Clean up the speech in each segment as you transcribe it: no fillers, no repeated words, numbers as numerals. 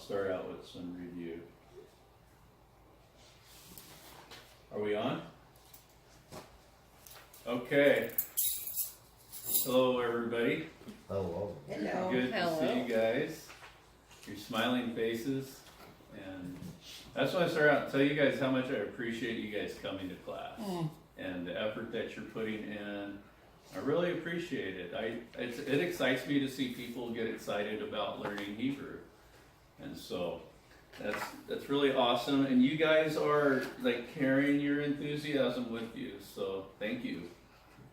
start out with some review. Are we on? Okay. Hello, everybody. Hello. Hello. Good to see you guys. Your smiling faces. And I just want to start out and tell you guys how much I appreciate you guys coming to class. And the effort that you're putting in. I really appreciate it. It excites me to see people get excited about learning Hebrew. And so that's really awesome. And you guys are like carrying your enthusiasm with you. So thank you.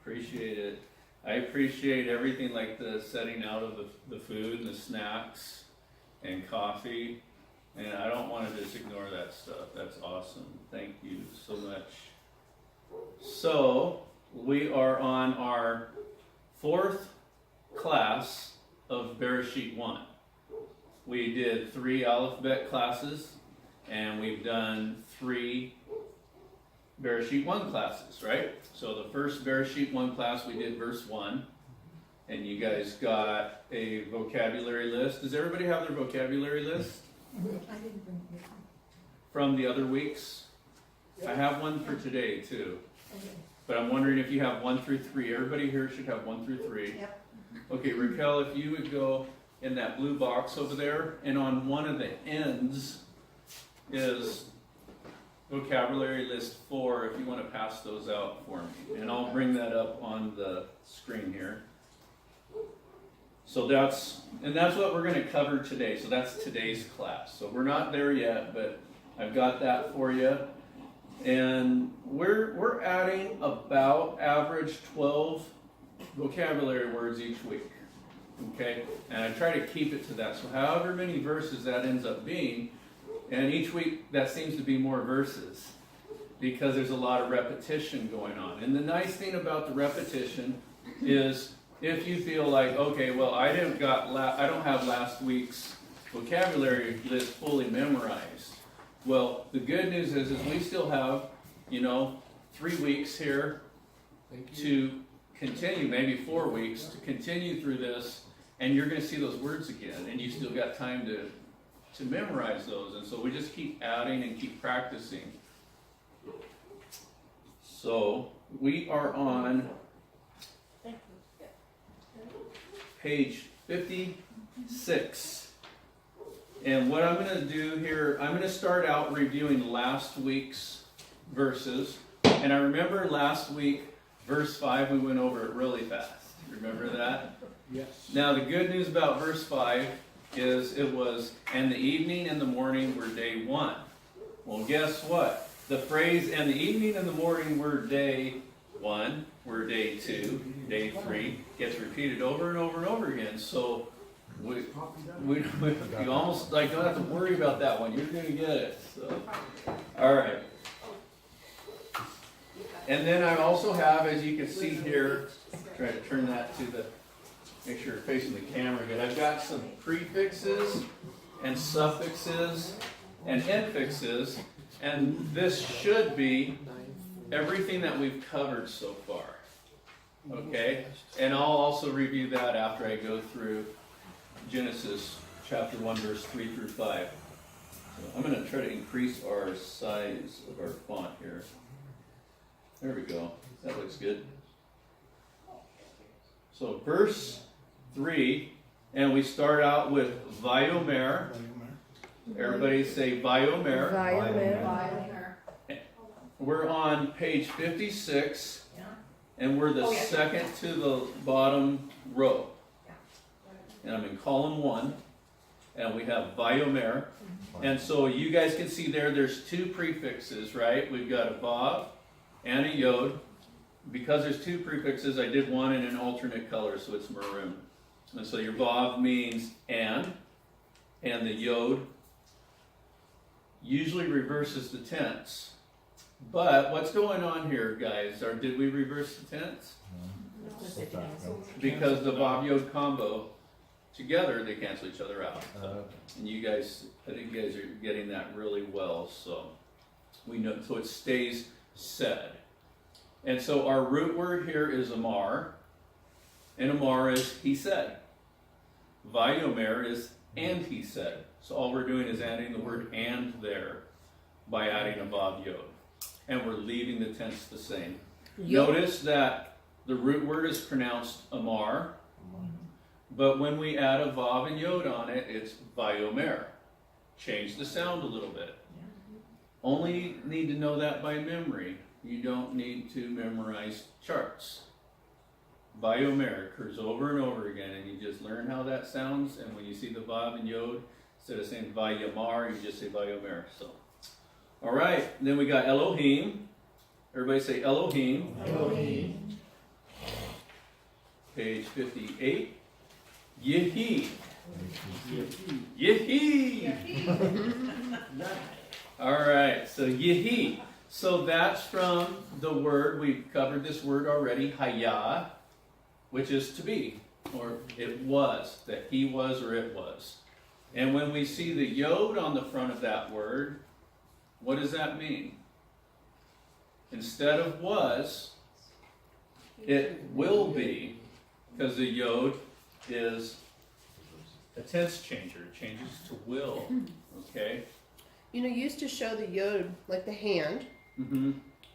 Appreciate it. I appreciate everything like the setting out of the food and the snacks and coffee. And I don't want to just ignore that stuff. That's awesome. Thank you so much. So we are on our 4th class of Bereshiyt 1. We did 3 alphabet classes, and we've done 3 Bereshiyt 1 classes, right? So the first Bereshiyt 1 class, we did verse 1, and you guys got a vocabulary list. Does everybody have their vocabulary list? I didn't bring it. From the other weeks? I have one for today, too. Okay. But I'm wondering if you have 1 through 3. Everybody here should have 1 through 3. Yep. Okay, Raquel, if you would go in that blue box over there, and on one of the ends is vocabulary list 4, if you want to pass those out for me. And I'll bring that up on the screen here. So that's what we're going to cover today. So that's today's class. So we're not there yet, but I've got that for you. And we're adding about average 12 vocabulary words each week. Okay? And I try to keep it to that. So however many verses that ends up being, and each week that seems to be more verses because there's a lot of repetition going on. And the nice thing about the repetition is if you feel like, okay, well, I don't have last week's vocabulary list fully memorized. Well, the good news is we still have, 3 weeks here to continue, maybe 4 weeks to continue through this, and you're going to see those words again, and you still got time to memorize those. And so we just keep adding and keep practicing. So we are on page 56. And what I'm going to do here, I'm going to start out reviewing last week's verses. And I remember last week, verse 5, we went over it really fast. Remember that? Yes. Now, the good news about verse 5 is it was, and the evening and the morning were day 1. Well, guess what? The phrase, and the evening and the morning were day 1, were day 2, day 3, gets repeated over and over and over again. So, you almost don't have to worry about that one. You're going to get it. So, all right. And then I also have, as you can see here, try to turn that to make sure you're facing the camera good. I've got some prefixes and suffixes and infixes, and this should be everything that we've covered so far. Okay? And I'll also review that after I go through Genesis chapter 1, verse 3 through 5. So I'm going to try to increase our size of our font here. There we go. That looks good. So verse 3, and we start out with Vayomer. Everybody say Vayomer. Violet. We're on page 56, and we're the second to the bottom row. And I'm in column 1, and we have Vayomer. And so you guys can see there's 2 prefixes, right? We've got a Vav and a Yod. Because there's 2 prefixes, I did one in an alternate color, so it's maroon. And so your Vav means and the Yod usually reverses the tense. But what's going on here, guys? Did we reverse the tense? Because the Vav Yod combo, together they cancel each other out. And you guys, I think you guys are getting that really well. So we know, so it stays said. And so our root word here is Amar, and Amar is he said. Vayomer is and he said. So all we're doing is adding the word and there by adding a vav yod. And we're leaving the tense the same. Notice that the root word is pronounced amar, but when we add a vav and yod on it, it's vayomer. Change the sound a little bit. Only need to know that by memory. You don't need to memorize charts. Vayomer occurs over and over again, and you just learn how that sounds, and when you see the vav and yod, instead of saying vayamar, you just say vayomer. So, all right, then we got Elohim. Everybody say Elohim. Elohim. Page 58. Yehi. Yehi. All right, so Yehi. So that's from the word, we've covered this word already, Hayah, which is to be, or it was, that he was or it was. And when we see the yod on the front of that word, what does that mean? Instead of was, it will be, because the yod is a tense changer. It changes to will. Okay? You used to show the yod like the hand. Mm-hmm.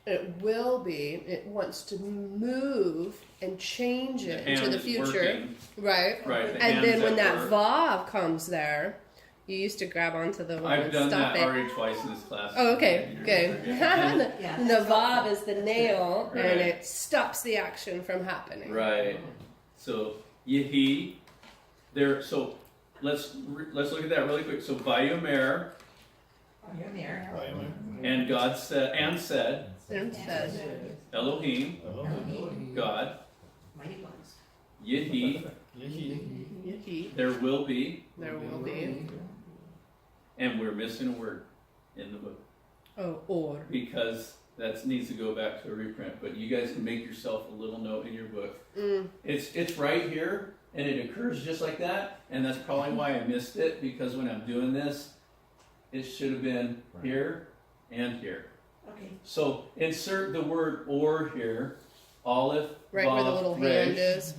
It will be. It wants to move and change it into the future, right? Right. And then when that vav comes there, you used to grab onto the one I've and done stop that it. already twice in this class. Oh, okay, good. Yeah. The vav is the nail, Right. and it stops the action from happening. Right. So Yehi, there. So let's look at that really quick. So Vayomer, You're there. and God said, And says, Elohim, God, Mighty ones. Yehi, Yehi, there will be, there will be. and we're missing a word in the book Oh, or. because that needs to go back to a reprint. But you guys can make yourself a little note in your book. Mm. It's right here, and it occurs just like that, and that's probably why I missed it, because when I'm doing this, it should have been here and here. Okay. So insert the word or here, Aleph, Right where the Vav, little Resh. hand is.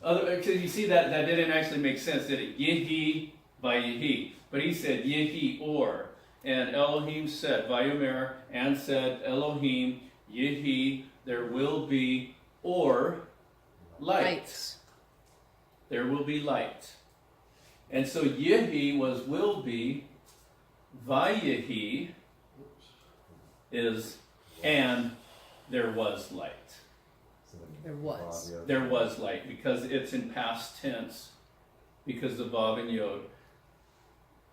Because you see that didn't actually make sense, did it? Yehi, Vayehi. But he said Yehi or. And Elohim said, Vayomer, and said Elohim, Yehi, there will be or light. Lights. There will be light. And so Yehi was will be, Vayehi is and there was light. There was. There was light because it's in past tense, because the Vav and Yod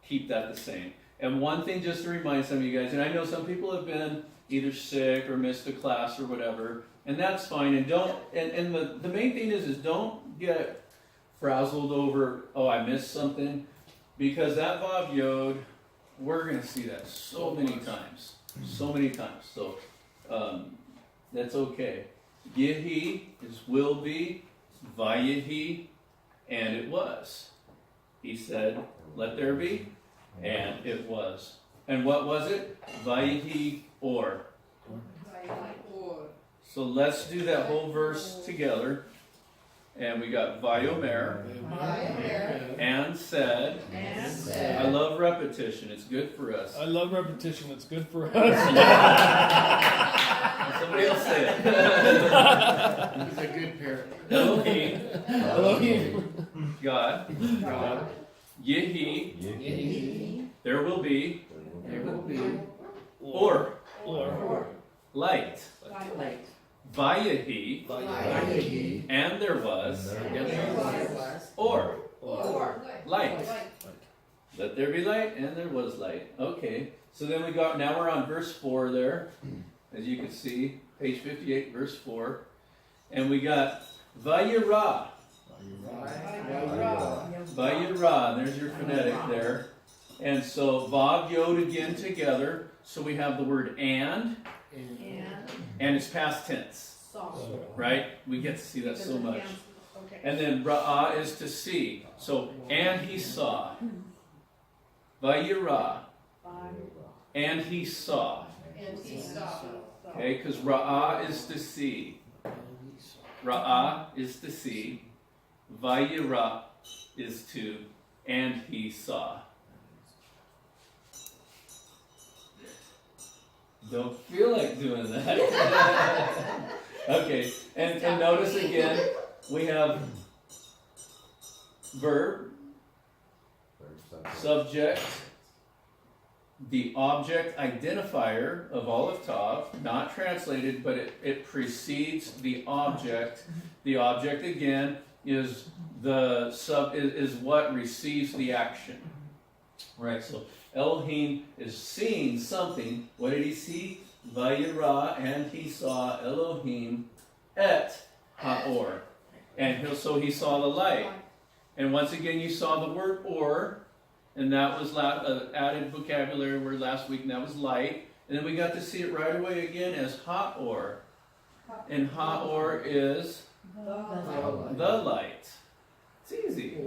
keep that the same. And one thing just to remind some of you guys, and I know some people have been either sick or missed a class or whatever, and that's fine. And don't and the main thing is don't get frazzled over, oh, I missed something, because that Vav Yod, we're going to see that so many times. So many times. So that's okay. Yehi is will be, Vayehi, and it was. He said, let there be, and it was. And what was it? Vayehi or. So let's do that whole verse together. And we got Vayomer, and said. I love repetition. It's good for us. I love repetition. It's good for us. Somebody else say it. He's a good parent. Elohim, Elohim. God, Yehi, there will be, or, light. Vayehi, and there was, or, light. Let there be light, and there was light. Okay, so then now we're on verse 4 there, as you can see, page 58, verse 4. And we got Vayirah. Vayirah, there's your phonetic there. And so Vav Yod again together. So we have the word and it's past tense. Right? We get to see that so much. And then Ra'ah is to see. So, and he saw. Vayirah. And he saw. Okay, because Ra'ah is to see. Ra'ah is to see. Vayirah is to, and he saw. don't feel like doing that. Okay, and notice again, we have verb, subject, the object identifier of Aleph Tav, not translated, but it precedes the object. The object again is is what receives the action. Right, so Elohim is seeing something. What did he see? Vayira, and he saw Elohim et haor. And so he saw the light. And once again, you saw the word or, and that was added vocabulary word last week, and that was light. And then we got to see it right away again as haor. And haor is the light. It's easy,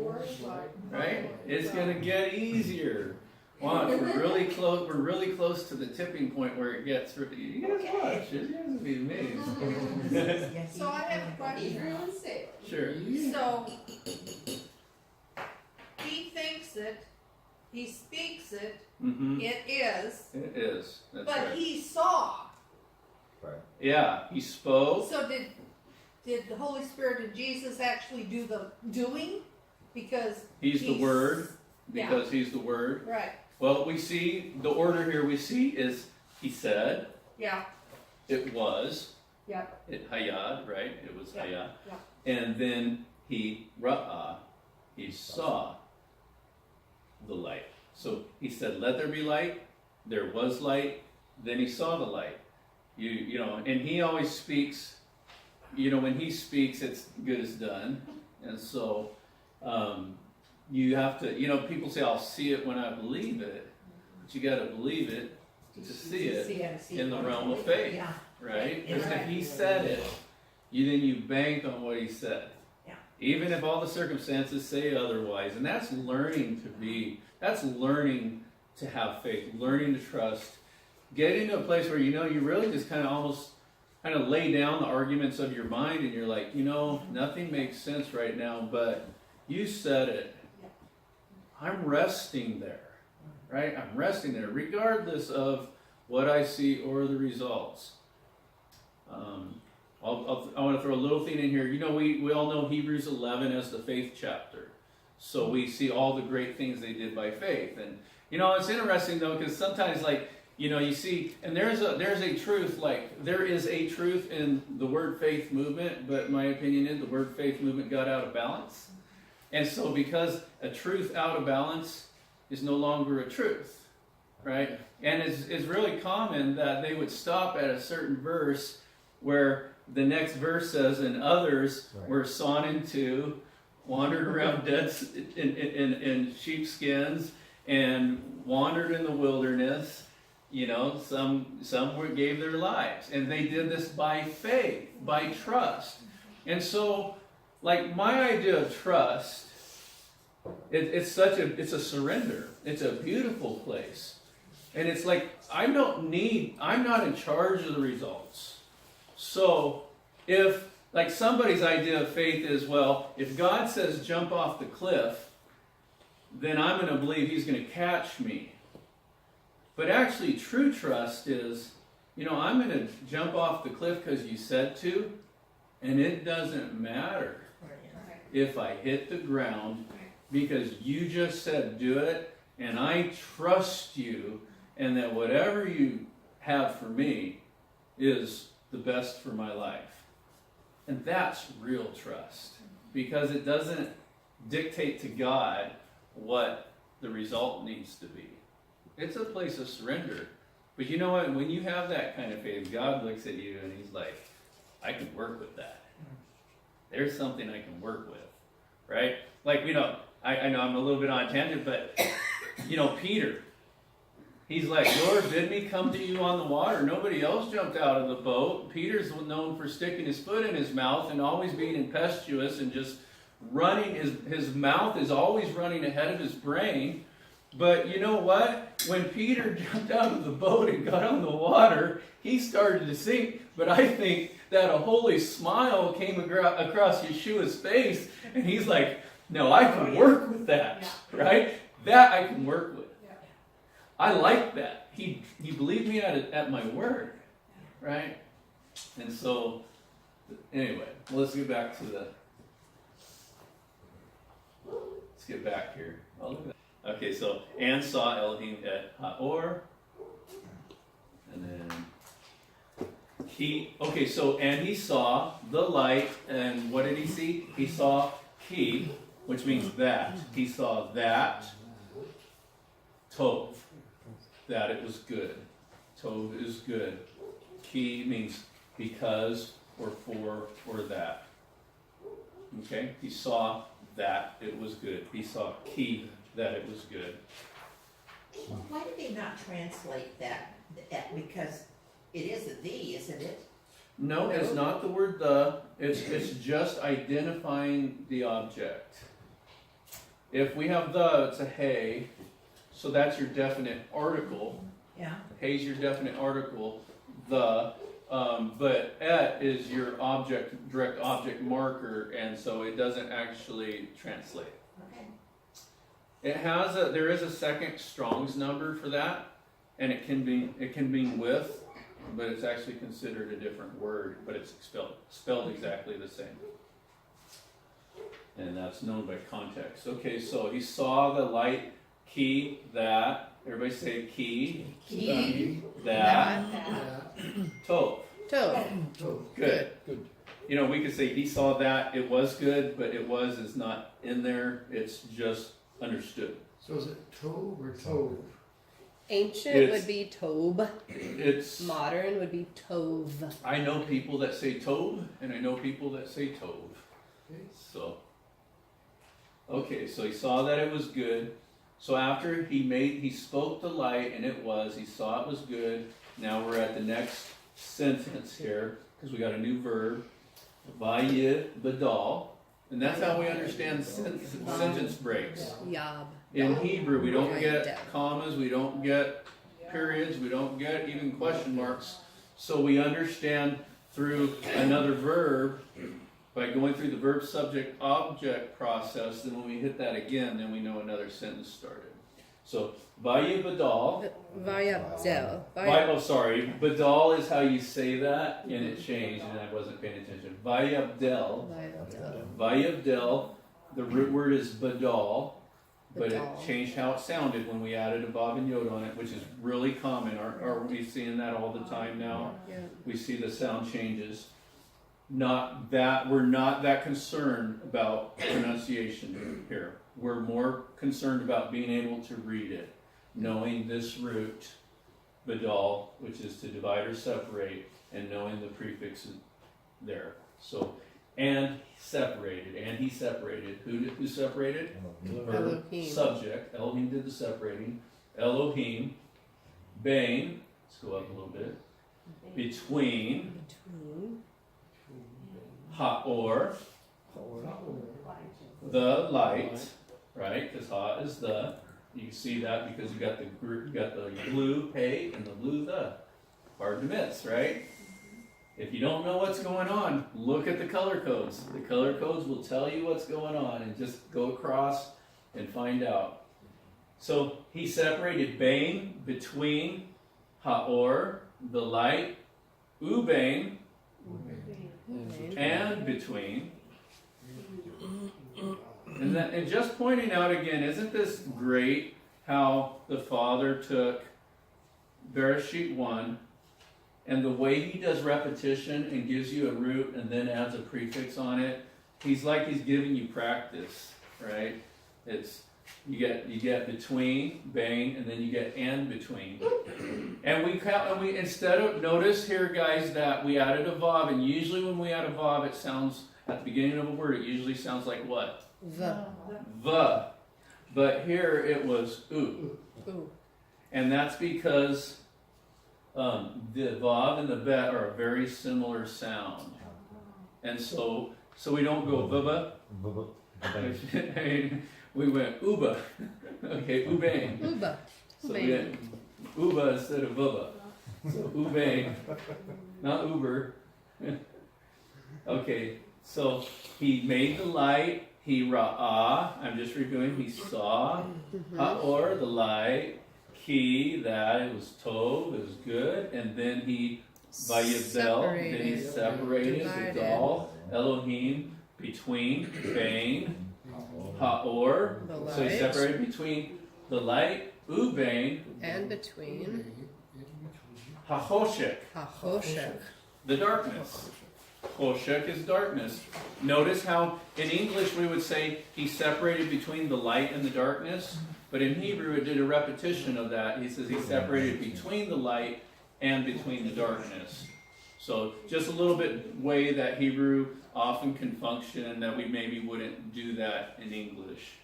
right? It's going to get easier. Wow, we're really close. We're really close to the tipping point where it gets. You guys watch. You guys will be amazed. So I have a question. Sure. So he thinks it, he speaks it, Mm-hmm. it is, It is. That's but right. he saw. Yeah, he spoke. So did the Holy Spirit and Jesus actually do the doing? Because He's the Word yeah. because He's the Word. Right. Well, we see the order here. We see is He said. Yeah. It was. Yeah. It hayad, right? It was Yeah. hayad. Yeah. And then he ra'ah. He saw the light. So he said, "Let there be light." There was light. Then he saw the light. You know, and he always speaks. You know, when he speaks, it's good as done. And so you have to. You know, people say, "I'll see it when I believe it," but you got to believe it to see it in the realm of faith. Yeah. Right? Yeah. Because if he said it, then you bank on what he said. Yeah. Even if all the circumstances say otherwise. And that's learning to have faith, learning to trust, getting to a place where you really just kind of almost kind of lay down the arguments of your mind and you're like, nothing makes sense right now, but you said it. Yeah. I'm resting there. Right? I'm resting there, regardless of what I see or the results. I want to throw a little thing in here. We all know Hebrews 11 as the faith chapter. So we see all the great things they did by faith. And, it's interesting, though, because sometimes, you see, and there is a truth in the word faith movement, but my opinion is the word faith movement got out of balance. And so because a truth out of balance is no longer a truth, right? And it's really common that they would stop at a certain verse where the next verse says, "And others were sawn in two, wandered around dead in sheepskins, and wandered in the wilderness." Some gave their lives, and they did this by faith, by trust. And so, my idea of trust, it's a surrender. It's a beautiful place. And it's I'm not in charge of the results. So if somebody's idea of faith is, well, if God says jump off the cliff, then I'm going to believe He's going to catch me. But actually true trust is, I'm going to jump off the cliff because you said to, and it doesn't matter if I hit the ground because you just said do it, and I trust you, and that whatever you have for me is the best for my life. And that's real trust, because it doesn't dictate to God what the result needs to be. It's a place of surrender. But you know what? When you have that kind of faith, God looks at you and He's like, I can work with that. There's something I can work with, right? I know I'm a little bit on a tangent, but Peter, he's like, "Lord, bid me come to you on the water." Nobody else jumped out of the boat. Peter's known for sticking his foot in his mouth and always being impetuous and just running. His mouth is always running ahead of his brain. But you know what? When Peter jumped out of the boat and got on the water, he started to sink. But I think that a holy smile came across Yeshua's face, and he's like, "No, I can work with that, right? That I can work with." I like that. He believed me at my word, right? And so, anyway, let's get back to the. Let's get back here. Oh, look at that. Okay, so and saw Elohim at Haor, and then and he saw the light, and what did he see? He saw Ki, which means that. He saw that Tov, that it was good. Tov is good. Ki means because or for or that. Okay? He saw that it was good. He saw Ki, that it was good. Why did they not translate that? Because it is a thee, isn't it? No, it's not the word the. It's just identifying the object. If we have the, it's a hey. So that's your definite article. Yeah. Hey's your definite article. The. But et is your object, direct object marker, and so it doesn't actually translate. Okay. There is a second Strong's number for that, and it can mean with, but it's actually considered a different word, but it's spelled exactly the same. And that's known by context. Okay, so he saw the light, Ki, that. Everybody say Ki. Ki. That. Tov. Tov. Good. Good. You know, we could say he saw that, it was good, but it was is not in there. It's just understood. So is it Tov or Tov? Ancient would be Tob. It's. Modern would be Tov. I know people that say Tov, and I know people that say Tov. Okay. So. Okay, so he saw that it was good. So after he spoke the light, and it was, he saw it was good. Now we're at the next sentence here, because we got a new verb. Vayid badal. And that's how we understand sentence breaks. Yab. In Hebrew, we don't Right. get commas, we don't get periods, we don't get even question marks. So we understand through another verb, by going through the verb subject object process, then when we hit that again, then we know another sentence started. So, Vayid badal. Vayabdel. Badal is how you say that, and it changed, and I wasn't paying attention. Vayabdel. Vayabdel, the root word is badal, but it Badal. changed how it sounded when we added a bob and yod on it, which is really common. Are we seeing that all the time now? Yeah. We see the sound changes. We're not that concerned about pronunciation here. We're more concerned about being able to read it, knowing this root, badal, which is to divide or separate, and knowing the prefix there. So, and he separated. Who separated? Verb, Elohim. subject. Elohim did the separating. Elohim, Bain. Let's go up a little bit. Between Haor, the light, right? Because Ha is the. You see that because you got the blue Hey and the blue the. Hard to miss, right? If you don't know what's going on, look at the color codes. The color codes will tell you what's going on, and just go across and find out. So he separated Bain, between, Haor, the light, Ubain, and between. And just pointing out again, isn't this great how the Father took Bereshiyt 1, and the way he does repetition and gives you a root and then adds a prefix on it, he's giving you practice, right? It's you get between, bang, and then you get and between. And we instead of, notice here guys that we added a vav, and usually when we add a vav, it sounds at the beginning of a word, it usually sounds like what? The. But here it was oo. And that's because the vav and the bet are a very similar sound. And so we don't go bubba. We went uba. Okay, ubang. Uba. So we went uba instead of bubba. So ubang. Not uber. Okay, so he made the light. He ra'ah. I'm just reviewing. He saw. Ha'or, the light. he, that, it was tov, it was good, and then he, vayibel, then he separated, Divided. Gadol, Elohim, between, Bain, Ha'or, The so he light. separated between the light, Ubain, And between Hachoshek, Hachoshek. the darkness. Choshek is darkness. Notice how in English we would say he separated between the light and the darkness, but in Hebrew it did a repetition of that. He says he separated between the light and between the darkness. So just a little bit way that Hebrew often can function and that we maybe wouldn't do that in English.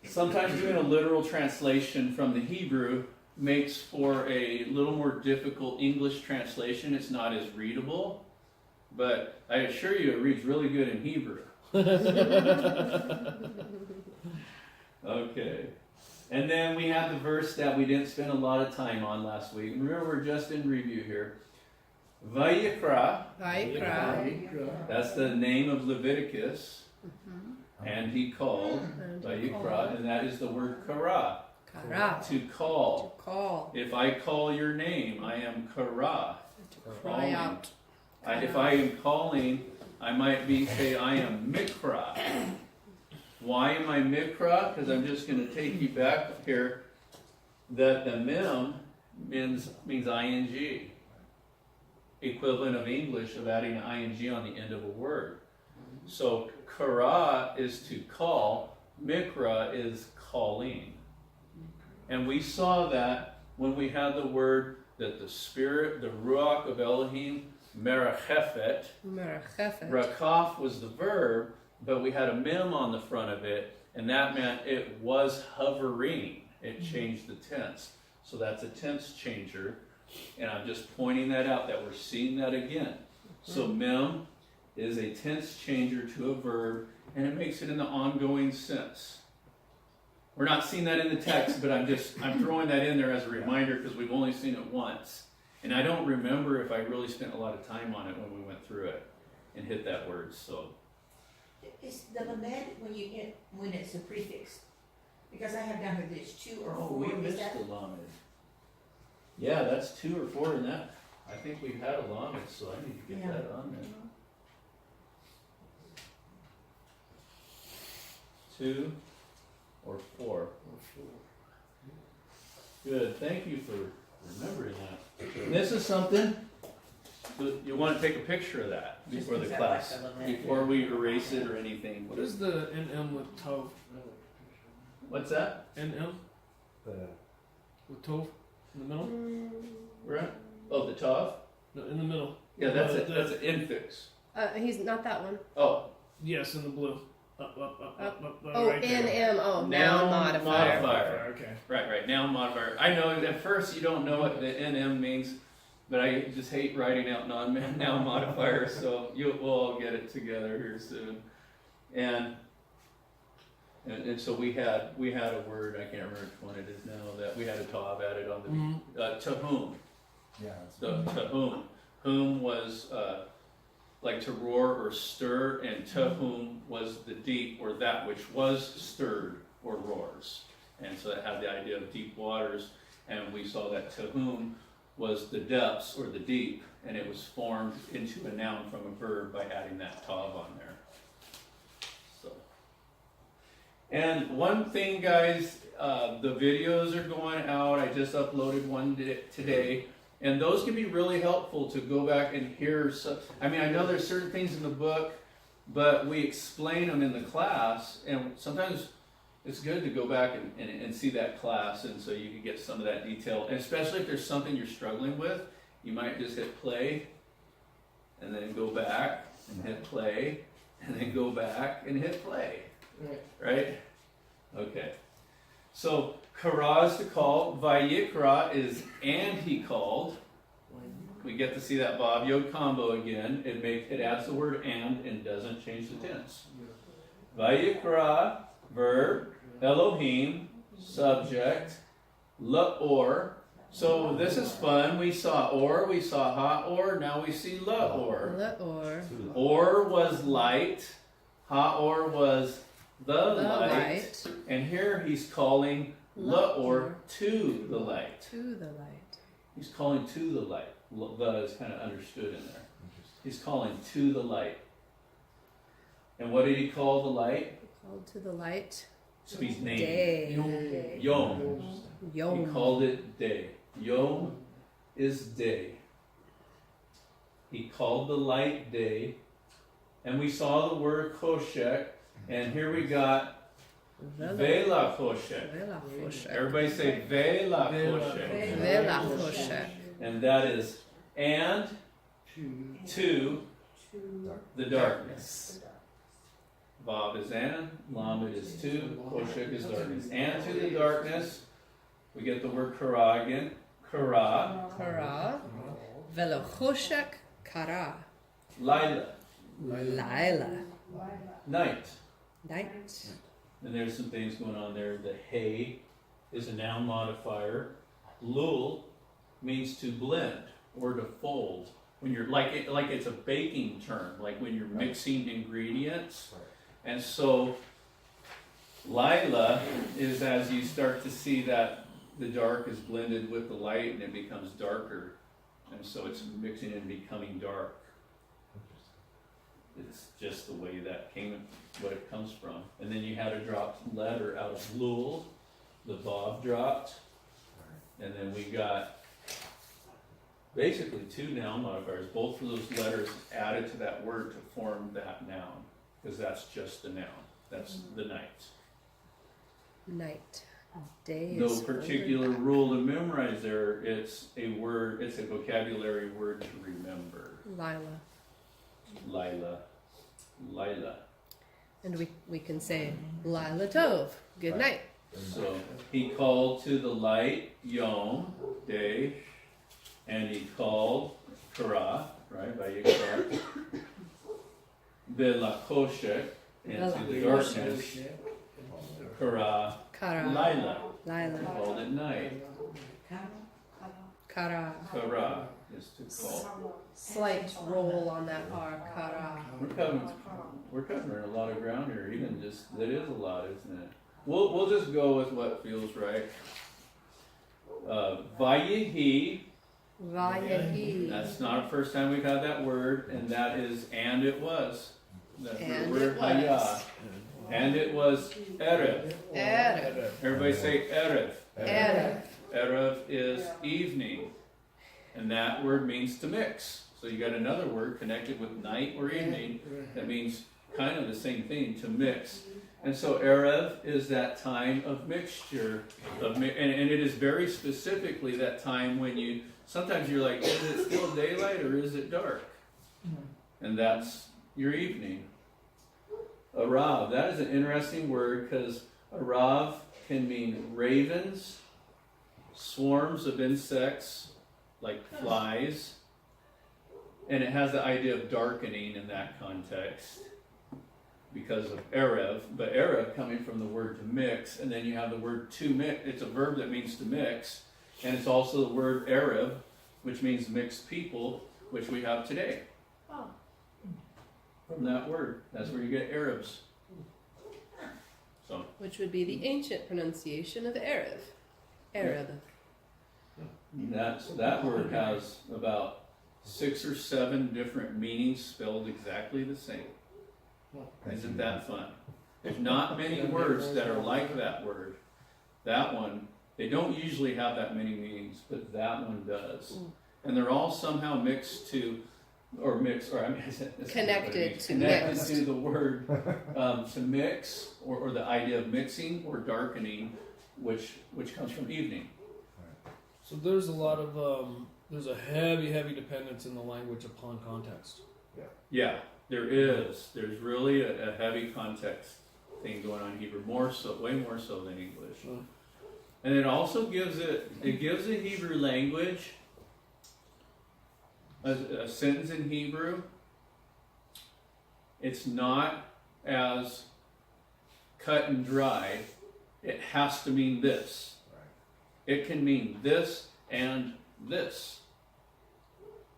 Sometimes doing a literal translation from the Hebrew makes for a little more difficult English translation. It's not as readable, but I assure you it reads really good in Hebrew. Okay. And then we had the verse that we didn't spend a lot of time on last week. Remember, we're just in review here. Vayikra, Vaikra. that's the name of Leviticus, and he called, And Vayikra, and that is the word kara, Kara. to call. To call. If I call your name, I am kara. To cry out. If I am calling, I might say I am mikra. Why am I mikra? Because I'm just going to take you back here that the mem means ing. Equivalent of English of adding an ing on the end of a word. So kara is to call, mikra is calling. And we saw that when we had the word that the spirit, the ruach of Elohim, merachefet, Merachefet. rakaf was the verb, but we had a mem on the front of it, and that meant it was hovering. It changed the tense. So that's a tense changer. And I'm just pointing that out, that we're seeing that again. So mem is a tense changer to a verb, and it makes it in the ongoing sense. We're not seeing that in the text, but I'm throwing that in there as a reminder because we've only seen it once. And I don't remember if I really spent a lot of time on it when we went through it and hit that word. So Is the lamed when it's a prefix? Because I have down here there's 2 or 4. we Is missed that the lamed. Yeah, that's 2 or 4 in that. I think we've had a lamed, so I need to get Yeah. that on there. 2 or 4. Good. Thank you for remembering that. And this is something you want to take a picture of that Just before the because I like class, the lament. before we erase it or anything. What is the NM with Tov? What's that? NM with Tov in the middle? Right? Oh, the tav? No, in the middle. Yeah, that's an infix. He's not that one. Oh, Yes, in the blue. Up. Oh, right there. NM. Oh, Noun noun modifier. modifier. Okay. Right. Noun modifier. I know at first you don't know what the NM means, but I just hate writing out noun modifiers, so we'll all get it together here soon. And so we had a word, I can't remember which one it is now, that we had a tav added on the to whom. Yeah. So to whom. Whom was like to roar or stir, and to whom was the deep, or that which was stirred or roars. And so it had the idea of deep waters, and we saw that to whom was the depths or the deep, and it was formed into a noun from a verb by adding that tav on there. So, and one thing, guys, the videos are going out. I just uploaded one today. And those can be really helpful to go back and hear. I mean, I know there's certain things in the book, but we explain them in the class, and sometimes it's good to go back and see that class, and so you can get some of that detail. And especially if there's something you're struggling with, you might just hit play, and then go back and hit play, and then go back and hit play. Right? Okay. So, kara is to call, vayikra is and he called. We get to see that Bob Yod combo again. It adds the word and doesn't change the tense. Vayikra, verb, Elohim, subject, la'or. So this is fun. We saw or, we saw ha'or, now we see la'or. Leor. Or was light, ha'or was the light. Light. And here he's calling La'or, to the light. To the light. He's calling to the light. The is kind of understood in there. He's calling to the light. And what did he call the light? He called to the light. So he's named Day. Yom. Yom. He called it day. Yom is day. He called the light day. And we saw the word choshek. And here we got Vela choshek. Vela choshek. Everybody say Vela choshek. Vela choshek. And that is and to the darkness. Vav is and, Lamed is to, Choshek is darkness. And to the darkness, we get the word kara again. Kara, Kara. Vela choshek kara. Lila, Lila. night. Night. And there's some things going on there. The hey is a noun modifier. Lul means to blend or to fold. When you're like it's a baking term, like when you're mixing ingredients. And so Lila is as you start to see that the dark is blended with the light and it becomes darker. And so it's mixing and becoming dark. It's just the way that came, what it comes from. And then you had a dropped letter out of Lul, the Vav dropped. And then we got basically two noun modifiers, both of those letters added to that word to form that noun, because that's just the noun. That's the night. Night. Day No is particular rule to memorize there. It's a word, it's a vocabulary word to remember. Lila. Lila. Lila. And we can say Lila Tov. Good night. So he called to the light, Yom, day, and he called Kara, right, Vayikra, Belachoshek, and to the darkness, Kara, Kara. Lila, Lila. called at night. Kara. Kara is to call. Slight roll on that R. Kara. We're covering a lot of ground here, even just, that is a lot, isn't it? We'll just go with what feels right. Vayehi, Vayehi. that's not the first time we've had that word, and that is and it was. That's the And word it was. hayah. And it was erev. Erev. Everybody say erev. Erev. Erev is evening, and that word means to mix. So you got another word connected with night or evening that means kind of the same thing, to mix. And so Erev is that time of mixture, and it is very specifically that time when you, sometimes you're like, is it still daylight or is it dark? And that's your evening. Arav, that is an interesting word because Arav can mean ravens, swarms of insects like flies, and it has the idea of darkening in that context because of Erev, but Erev coming from the word to mix, and then you have the word to mix. It's a verb that means to mix, and it's also the word Erev, which means mixed people, which we have today. Oh. From that word, that's where you get Arabs. So Which would be the ancient pronunciation of Erev. Arab. that word has about 6 or 7 different meanings spelled exactly the same. Isn't that fun? There's not many words that are like that word. That one, they don't usually have that many meanings, but that one does. And they're all somehow mixed to, or mixed, or I mean, Connected to connected mixed. to the word to mix, or the idea of mixing or darkening, which comes from evening. So there's a lot of there's a heavy dependence in the language upon context. Yeah, there is. There's really a heavy context thing going on in Hebrew, more so, way more so than English. And it also gives the Hebrew language a sentence in Hebrew. It's not as cut and dry. It has to mean this. It can mean this and this.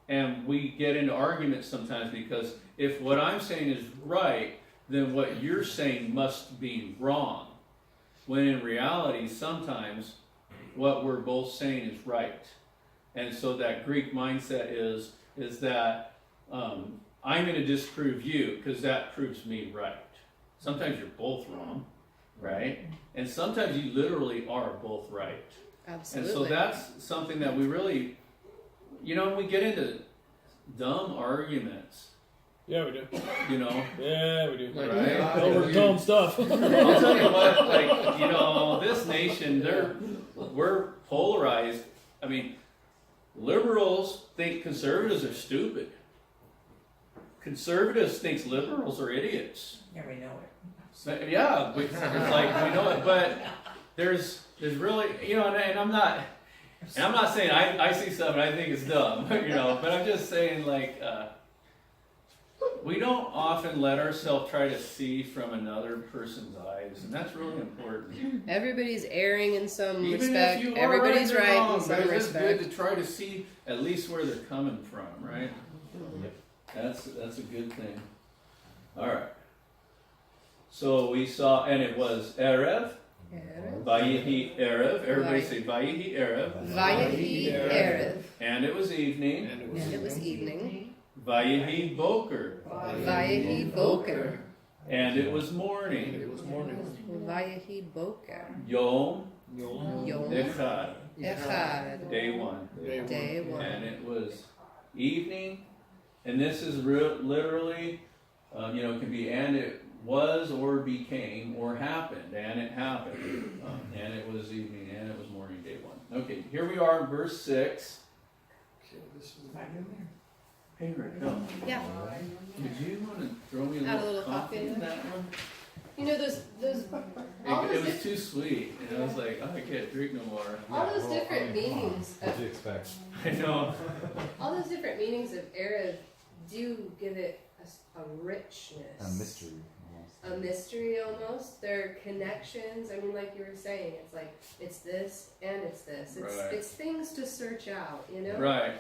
And we get into arguments sometimes because if what I'm saying is right, then what you're saying must be wrong. when in reality, sometimes what we're both saying is right. And so that Greek mindset is that I'm going to disprove you because that proves me right. Sometimes you're both wrong, right? And sometimes you literally are both right. Absolutely. And so that's something that we really, when we get into dumb arguments, Yeah, we do. Yeah, we do. right? Over dumb stuff. I'll tell you what, this nation, we're polarized. I mean, liberals think conservatives are stupid. Conservatives think liberals are idiots. Yeah, we know it. Yeah, it's like we know it, but there's really, and I'm not saying I see stuff and I think it's dumb, but I'm just saying we don't often let ourselves try to see from another person's eyes, and that's really important. Everybody's erring in some Even respect. if you are Everybody's right, right wrong, in some but it's respect. good to try to see at least where they're coming from, right? That's a good thing. All right. So we saw, and it was Erev, Erev. Vayihi Erev. Everybody say Vayihi Erev. Vayehi Erev. And it was evening. And And it was evening. Vayihi Boker. Vayehi Boker. And it was morning. it was morning. Vayehi Boker. Yom Yom. Yom Echad. Echad. Day one. Day one. And it was evening. And this is literally, it can be, and it was or became or happened, and it happened. And it was evening, and it was morning, day one. Okay, here we are in verse 6. Okay, this is Hey, Raquel, Yeah. did you want to throw me a Add a little little coffee coffee in in that one? You know those all It those, was too sweet, and I was like, oh, I can't drink no more. all those different meanings What'd of you expect? I know. all those different meanings of Erev do give it a richness. A mystery. A mystery almost. They're connections. I mean, like you were saying, it's like it's this and it's this. Right. It's things to search out, Right.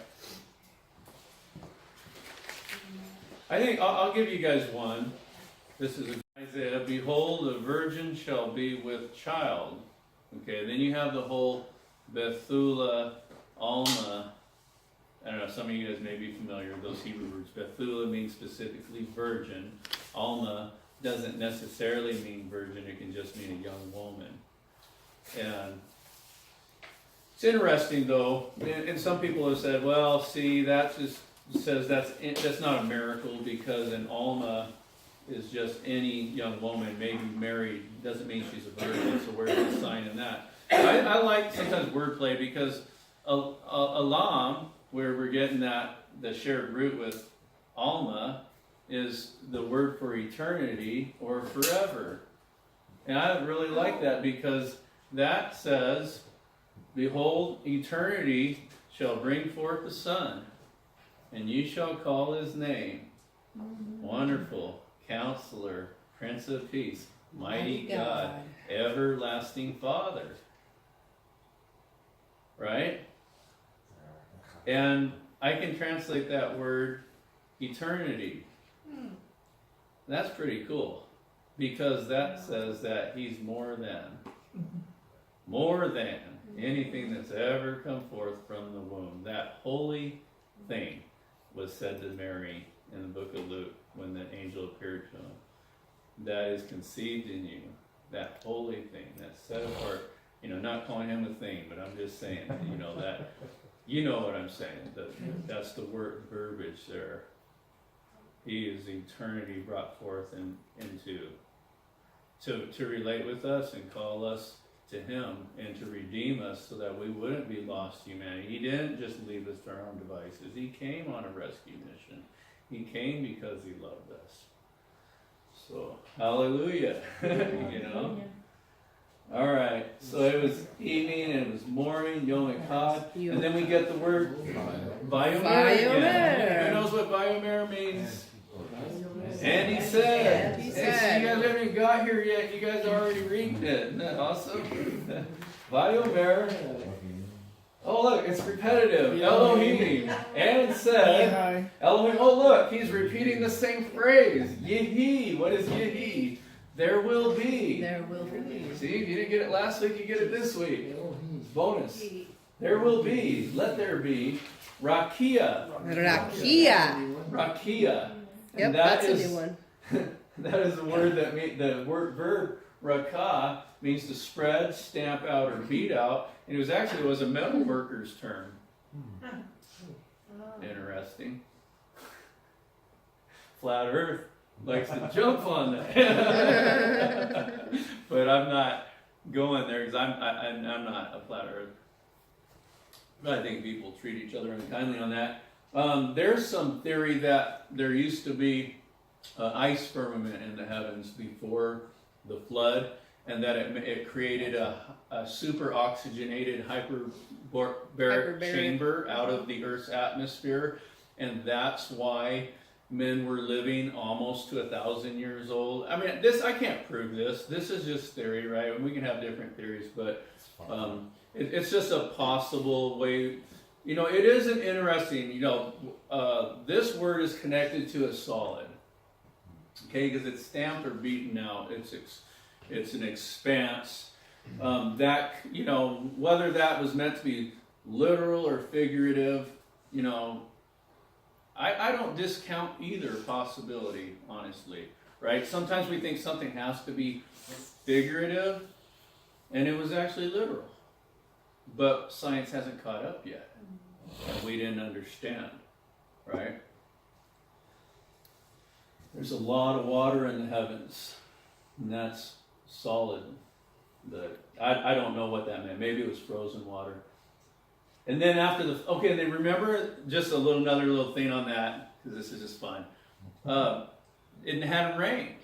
I think I'll give you guys one. This is Isaiah. Behold, a virgin shall be with child. Okay, then you have the whole Bethula, Alma. I don't know, some of you guys may be familiar with those Hebrew words. Bethula means specifically virgin. Alma doesn't necessarily mean virgin, it can just mean a young woman. And it's interesting though, and some people have said, well, see, that just says that's not a miracle because an Alma is just any young woman, maybe married, doesn't mean she's a virgin, so where's the sign in that? I like sometimes wordplay because Alam, where we're getting the shared root with Alma, is the word for eternity or forever. And I really like that because that says, behold, eternity shall bring forth the Son, and you shall call his name Wonderful, Counselor, Prince of Peace, Mighty God, Everlasting Father. Right? And I can translate that word eternity. That's pretty cool because that says that he's more than anything that's ever come forth from the womb. That holy thing was said to Mary in the book of Luke when the angel appeared to him. That is conceived in you, that holy thing, that set apart, not calling him a thing, but I'm just saying, that, you know what I'm saying, that's the word verbiage there. He is eternity brought forth to relate with us and call us to him and to redeem us so that we wouldn't be lost humanity. He didn't just leave us to our own devices. He came on a rescue mission. He came because he loved us. So, hallelujah. All right. So it was evening and it was morning, Yom Echad. And then we get the word Vayomer again. Who knows what Vayomer means? And he said. And he Hey, said. so you guys haven't got here yet. You guys are already reading it. Isn't that awesome? Vayomer. Oh, look, it's repetitive. Elohim. And said. Elohim. Oh, look, he's repeating the same phrase. Yehi. What is Yehi? there will be. There will be. See, if you didn't get it last week, you get it this week. Elohim. Bonus. There will be. Let there be. Rakia. Rakia. Rakia. Yep, And that's is, a new one. That is the word that the word verb rakah means to spread, stamp out, or beat out. And it was a metal worker's term. Interesting. Flat Earth likes to jump on that. But I'm not going there because I'm not a flat Earth. But I think people treat each other unkindly on that. There's some theory that there used to be an ice firmament in the heavens before the flood, and that it created a super oxygenated hyperbaric chamber out of the Earth's atmosphere, and that's why men were living almost to 1,000 years old. I mean, I can't prove this. This is just theory, right? And we can have different theories, but it's just a possible way. You know, it is an interesting. You know, this word is connected to a solid, okay, because it's stamped or beaten out. It's an expanse. That, you know, whether that was meant to be literal or figurative, you know, I don't discount either possibility, honestly, right? Sometimes we think something has to be figurative, and it was actually literal. But science hasn't caught up yet, and we didn't understand, right? There's a lot of water in the heavens, and that's solid. I don't know what that meant. Maybe it was frozen water. And then after and then remember just another little thing on that, because this is just fun. It hadn't rained.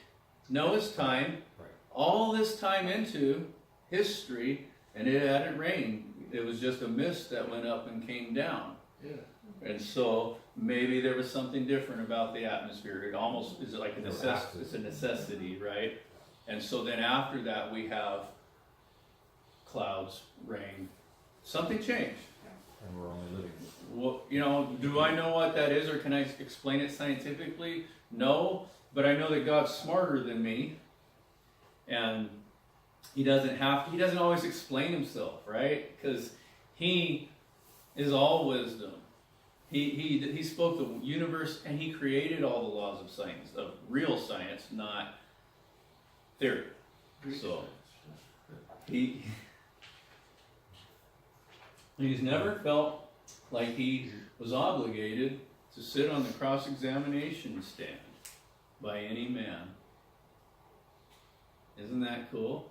Noah's time, all this time into history, and it hadn't rained. It was just a mist that went up and came down. Yeah. And so maybe there was something different about the atmosphere. It almost is like it's a necessity, right? And so then after that we have clouds, rain. Something changed. And we're only living. Well, you know, do I know what that is, or can I explain it scientifically? No, but I know that God's smarter than me, and He doesn't always explain Himself, right? Because He is all wisdom. He spoke the universe, and He created all the laws of science, of real science, not theory. So He's never felt like He was obligated to sit on the cross-examination stand by any man. Isn't that cool?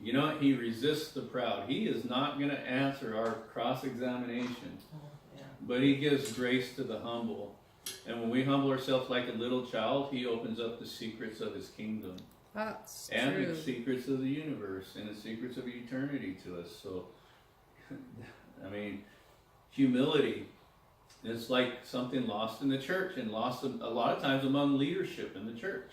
You know what? He resists the proud. He is not going to answer our cross-examination, but He gives grace to the humble. And when we humble ourselves like a little child, He opens up the secrets of His kingdom. That's And true. the secrets of the universe and the secrets of eternity to us. So, I mean, humility is like something lost in the church and lost a lot of times among leadership in the church.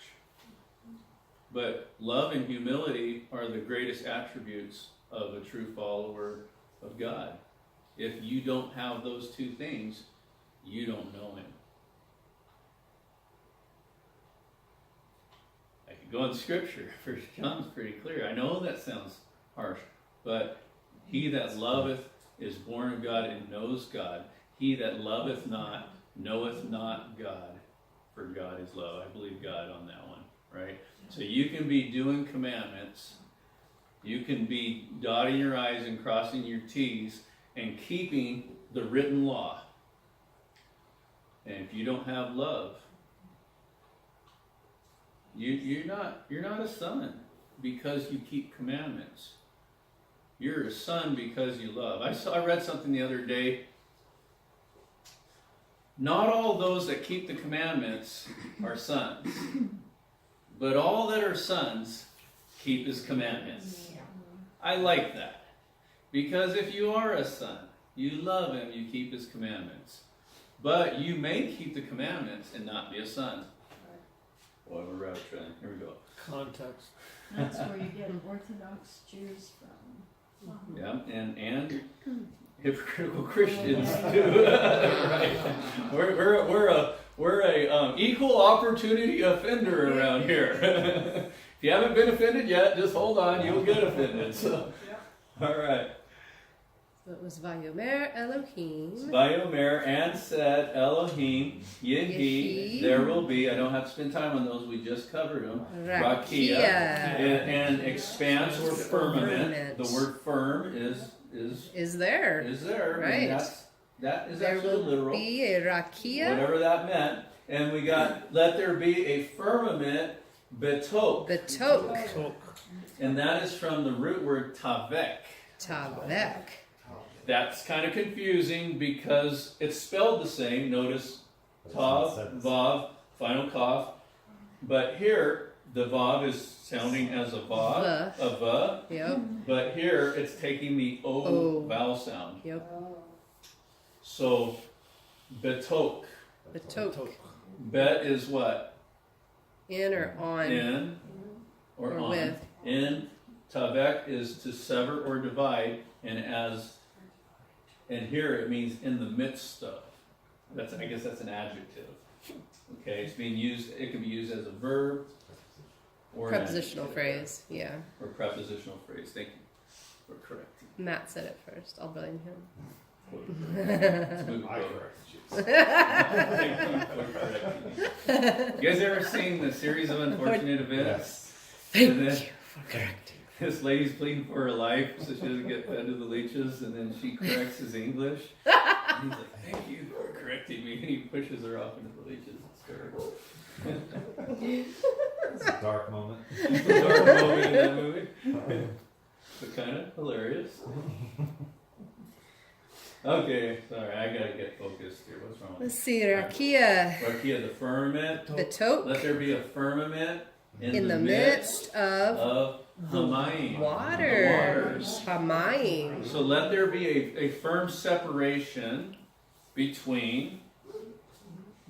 But love and humility are the greatest attributes of a true follower of God. If you don't have those two things, you don't know Him. I could go in Scripture. 1 John's pretty clear. I know that sounds harsh, but he that loveth is born of God and knows God. He that loveth not knoweth not God, for God is love. I believe God on that one, right? So you can be doing commandments, you can be dotting your I's and crossing your T's and keeping the written law. And if you don't have love, you're not a son because you keep commandments. You're a son because you love. I read something the other day. Not all those that keep the commandments are sons, but all that are sons keep His commandments. I like that. Because if you are a son, you love Him, you keep His commandments. But you may keep the commandments and not be a son. Boy, we're rabbit trailing. Here we go. Context. That's where you get Orthodox Jews from. Yeah, and hypocritical Christians too. Right? we're a equal opportunity offender around here. If you haven't been offended yet, just hold on, you'll get offended. So, all right. So it was Vayomer Elohim. Vayomer and said Elohim Yehi. Yehi. There will be. I don't have to spend time on those. We just covered them. Rakia. And expanse or firmament. Firmament. The word firm is there. there. Right. And that is There actually will literal. be a Rakia. Whatever that meant. And we got let there be a firmament betok. Betok. And that is from the root word tavek. Tavek. That's kind of confusing because it's spelled the same. Notice tav, vav, final kaf. But here, the vav is sounding as a vav, a va. Yep. But here, it's taking the o vowel sound. Yep. So, betok. Betok. Bet is what? In or on. In or on. With. In. Tavek is to sever or divide. And here it means in the midst of. I guess that's an adjective. Okay, it's being used. It can be used as a verb or an Prepositional adjective. phrase. Yeah. Or prepositional phrase. Thank you for correcting. Matt said it first. I'll blame him. Let's move I forward. corrected you. Thank you for correcting me. You guys ever seen the series of unfortunate events? Thank And you then for correcting. this lady's pleading for her life so she doesn't get fed to the leeches, and then she corrects his English. And he's like, "Thank you for correcting me," and he pushes her off into the leeches. It's terrible. It's a dark moment. It's a dark moment in that movie, but kind of hilarious. Okay, sorry, I gotta get focused here. What's wrong? Let's see. Rakia. Rakia, the firmament. Betok. Let there be a firmament In the midst of Hamayim. waters. Hamayim. So let there be a firm separation between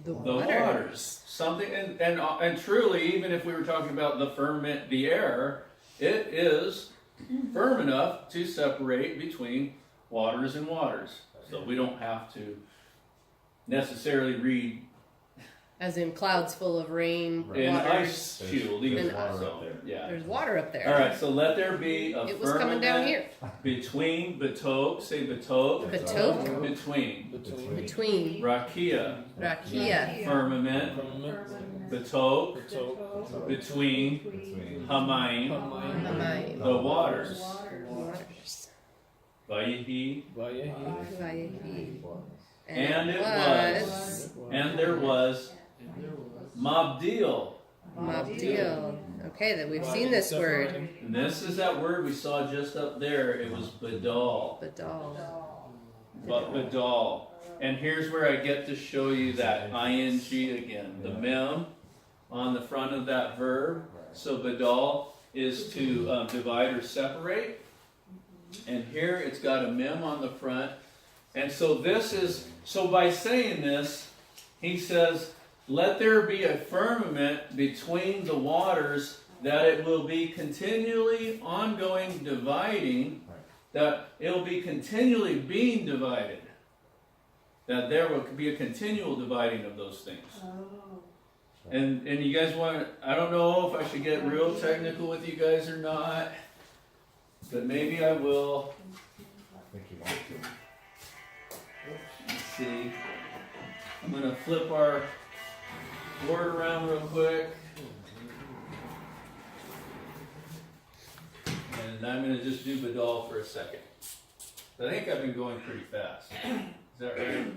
The the waters. Something, and truly, even if we were talking about the firmament, the air, it is firm enough to separate between waters and waters. So we don't have to necessarily read As in clouds full of rain, an waters. ice shield either. And- water up So, there. yeah. There's water up there. All right. So let there be a It was coming down firmament here. between betok. Say betok. Betok. Between Between. Between. rakia. Rakia. Firmament. Firmament. Betok. Betok. Between Between Hamayim. Hamayim. Hamayim. The waters. Waters. Vayehi. Vayehi. Vayehi. And it was. And there was Mabdil. Mabdil. Okay, then we've seen this word. And this is that word we saw just up there. It was Badal. Badal. Badal. And here's where I get to show you that ing again. The mem on the front of that verb. So Badal is to divide or separate. And here it's got a mem on the front. And so so by saying this, he says, let there be a firmament between the waters, that it will be continually ongoing dividing, that it will be continually being divided. That there will be a continual dividing of those things. And you guys want, I don't know if I should get real technical with you guys or not, but maybe I will. I think you want to. Let's see. I'm going to flip our board around real quick. And I'm going to just do Badal for a second. I think I've been going pretty fast. Is that right?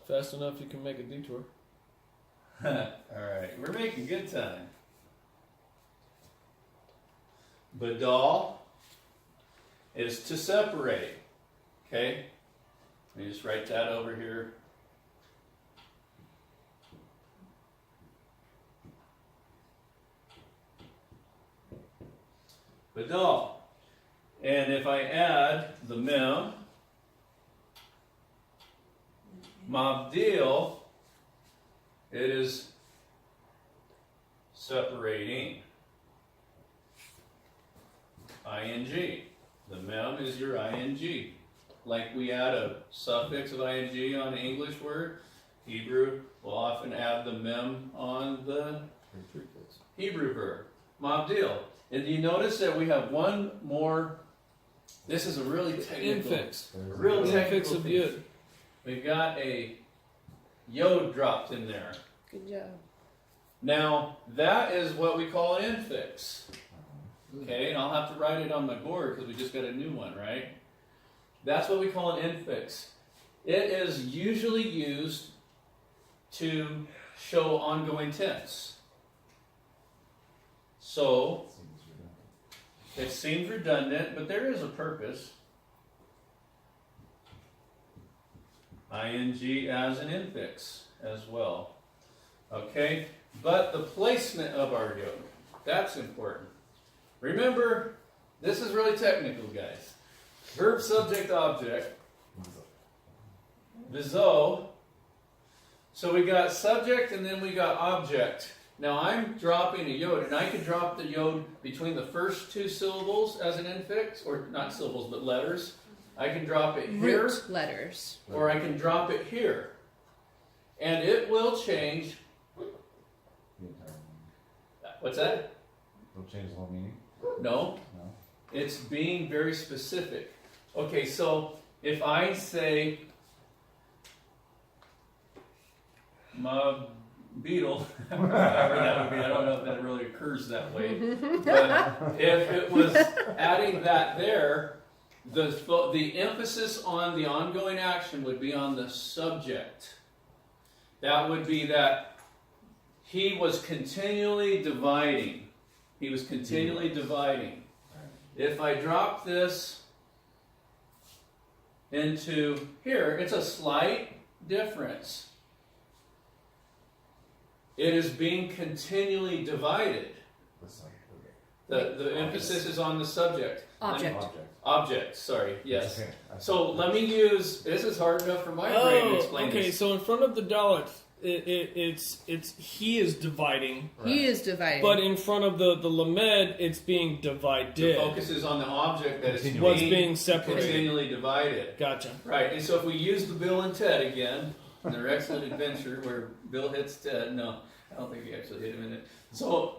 Fast enough you can make a detour. Alright, we're making good time. Badal is to separate. Okay? Let me just write that over here. Badal. And if I add the mem, Mabdil, it is separating. ing. The mem is your ing. Like we add a suffix of ing on an English word, Hebrew, we'll often add the mem on the Hebrew verb. Mabdil. And do you notice that we have one more? This is a really technical. Infix. Real Infix technical of thing. yud. We've got a yod dropped in there. Good job. Now, that is what we call an infix. Okay, and I'll have to write it on my board because we just got a new one, right? That's what we call an infix. It is usually used to show ongoing tense. So, it seems redundant, but there is a purpose. ing as an infix as well. Okay, but the placement of our yod, that's important. Remember, this is really technical, guys. Verb, subject, object. Vizo. So we got subject and then we got object. Now I'm dropping a yod, and I can drop the yod between the first two syllables as an infix, or not syllables, but letters. I can drop it here, Root letters. or I can drop it here. And it will change. What's that? It'll change the whole meaning? No. No? It's being very specific. Okay, so if I say my beetle, however that would be, I don't know if that really occurs that way, but if it was adding that there, the emphasis on the ongoing action would be on the subject. That would be that he was continually dividing. He was continually dividing. If I drop this into here, it's a slight difference. It is being continually divided. The emphasis is on the subject. Object. Object, sorry, yes. Okay. So let me use, this is hard enough for my brain to Oh, explain okay. this. So in front of the Dalet, it's he is dividing, He is dividing. but in front of the Lamed, it's being The divided. focus is on the object that is What's being being separated? continually divided. Gotcha. Right, and so if we use the Bill and Ted again, in their excellent adventure where Bill hits Ted, no, I don't think he actually hit him in it. So,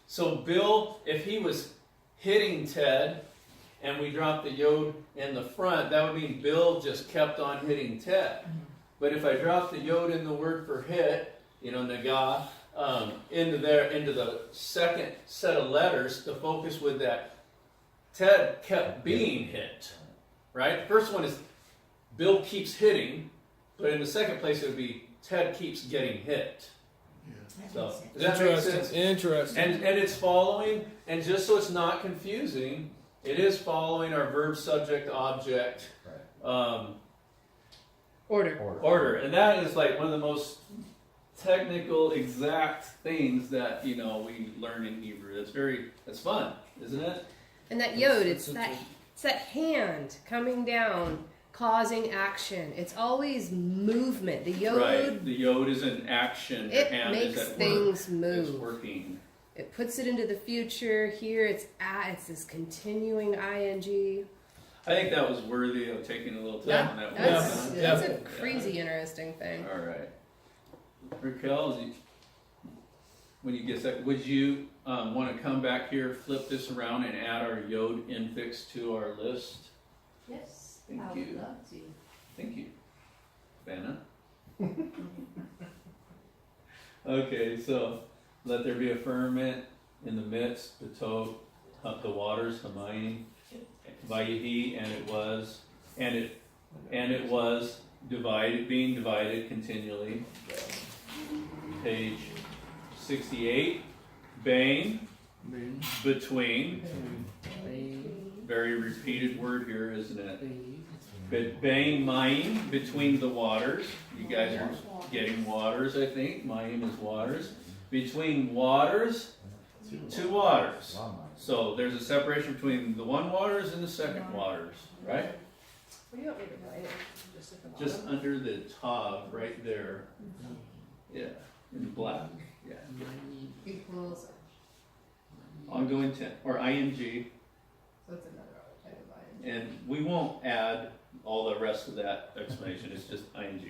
so Bill, if he was hitting Ted, and we dropped the yod in the front, that would mean Bill just kept on hitting Ted. But if I drop the yod in the word for hit, nagah, into the second set of letters, the focus with that Ted kept being hit. Right? The first one is Bill keeps hitting, but in the second place it would be Ted keeps getting hit. That So, makes sense. does that make sense? Interesting. And it's following, and just so it's not confusing, it is following our verb, subject, object Order. order. And that is like one of the most technical, exact things that, we learn in Hebrew. It's fun, isn't it? And that yod, it's that hand coming down, causing action. It's always movement. The yod, Right. The yod is an action. Your it hand makes is at things work. It's move. working. It puts it into the future. Here, it's this continuing ing. I think that was worthy of taking a little time on that That's one. Yeah. a crazy interesting thing. All right. Raquel, when you get a second, would you want to come back here, flip this around, and add our yod infix to our list? Yes, Thank I you. would love to. Thank you. Vanna? Okay, so let there be a firmament in the midst, the toe, the waters, Hamayim, Vayihi, and it was divided, being divided continually. Page 68, Bain, between, very repeated word here, isn't it? But Bain, Mayim, between the waters. You guys are getting waters, I think. Mayim is waters. Between waters, two waters. So there's a separation between the one waters and the second waters, right? What do you want me to write? Just at the bottom? Just under the tav, right there. Yeah, in black. Yeah. Equals. Ongoing tense, or ing, So it's another type of ing. and we won't add all the rest of that explanation. It's just ing.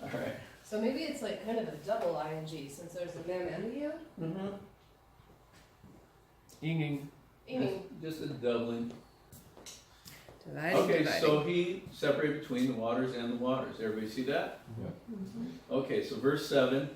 Alright. So maybe it's like kind of a double ing since there's the mem and the yod. Mm-hmm. Inging. Ing. Just a doubling. Dividing, Okay, dividing. so he separated between the waters and the waters. Everybody see that? Okay, so verse 7,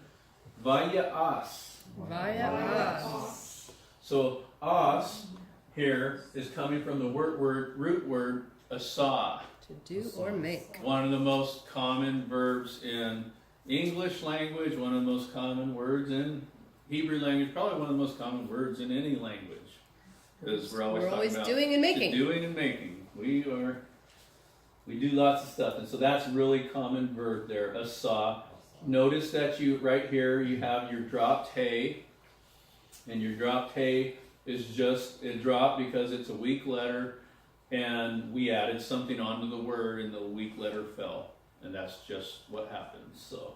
Vaya'as. Via us. So as here is coming from the root word asa. To do or make. One of the most common verbs in English language, one of the most common words in Hebrew language, probably one of the most common words in any language. Because we're always talking about doing and making. doing and making. We do lots of stuff, and so that's a really common verb there, asa. Notice that right here you have your dropped hay, and your dropped hay is just, it dropped because it's a weak letter, and we added something onto the word, and the weak letter fell, and that's just what happens. So,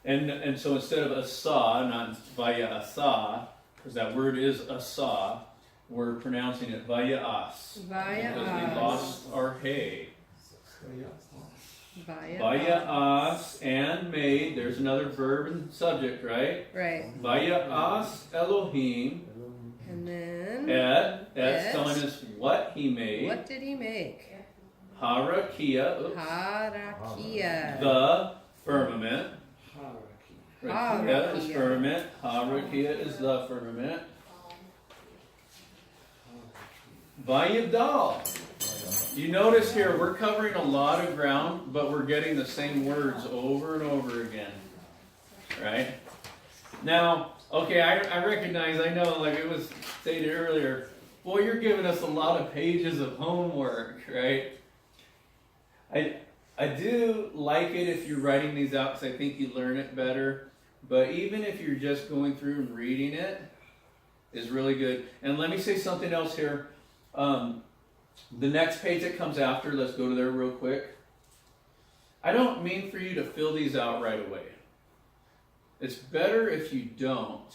and so instead of asa, not via asa, because that word is asa, we're pronouncing it vaya'as. Via Because we us. lost our hay. Via Vaya'as and made. There's another verb and subject, right? Right. Vaya'as Elohim. And then That's telling us what he made. what did he make? Harakia. Oops. Harakia. The firmament. Hierarchy. Rakia is Harakia. firmament. Harakia is the firmament. Vayabdal. You notice here, we're covering a lot of ground, but we're getting the same words over and over again. Right? Now, okay, I recognize, I know, like it was stated earlier, boy, you're giving us a lot of pages of homework, right? I do like it if you're writing these out because I think you learn it better. But even if you're just going through and reading it, is really good. And let me say something else here. The next page that comes after, let's go to there real quick. I don't mean for you to fill these out right away. It's better if you don't.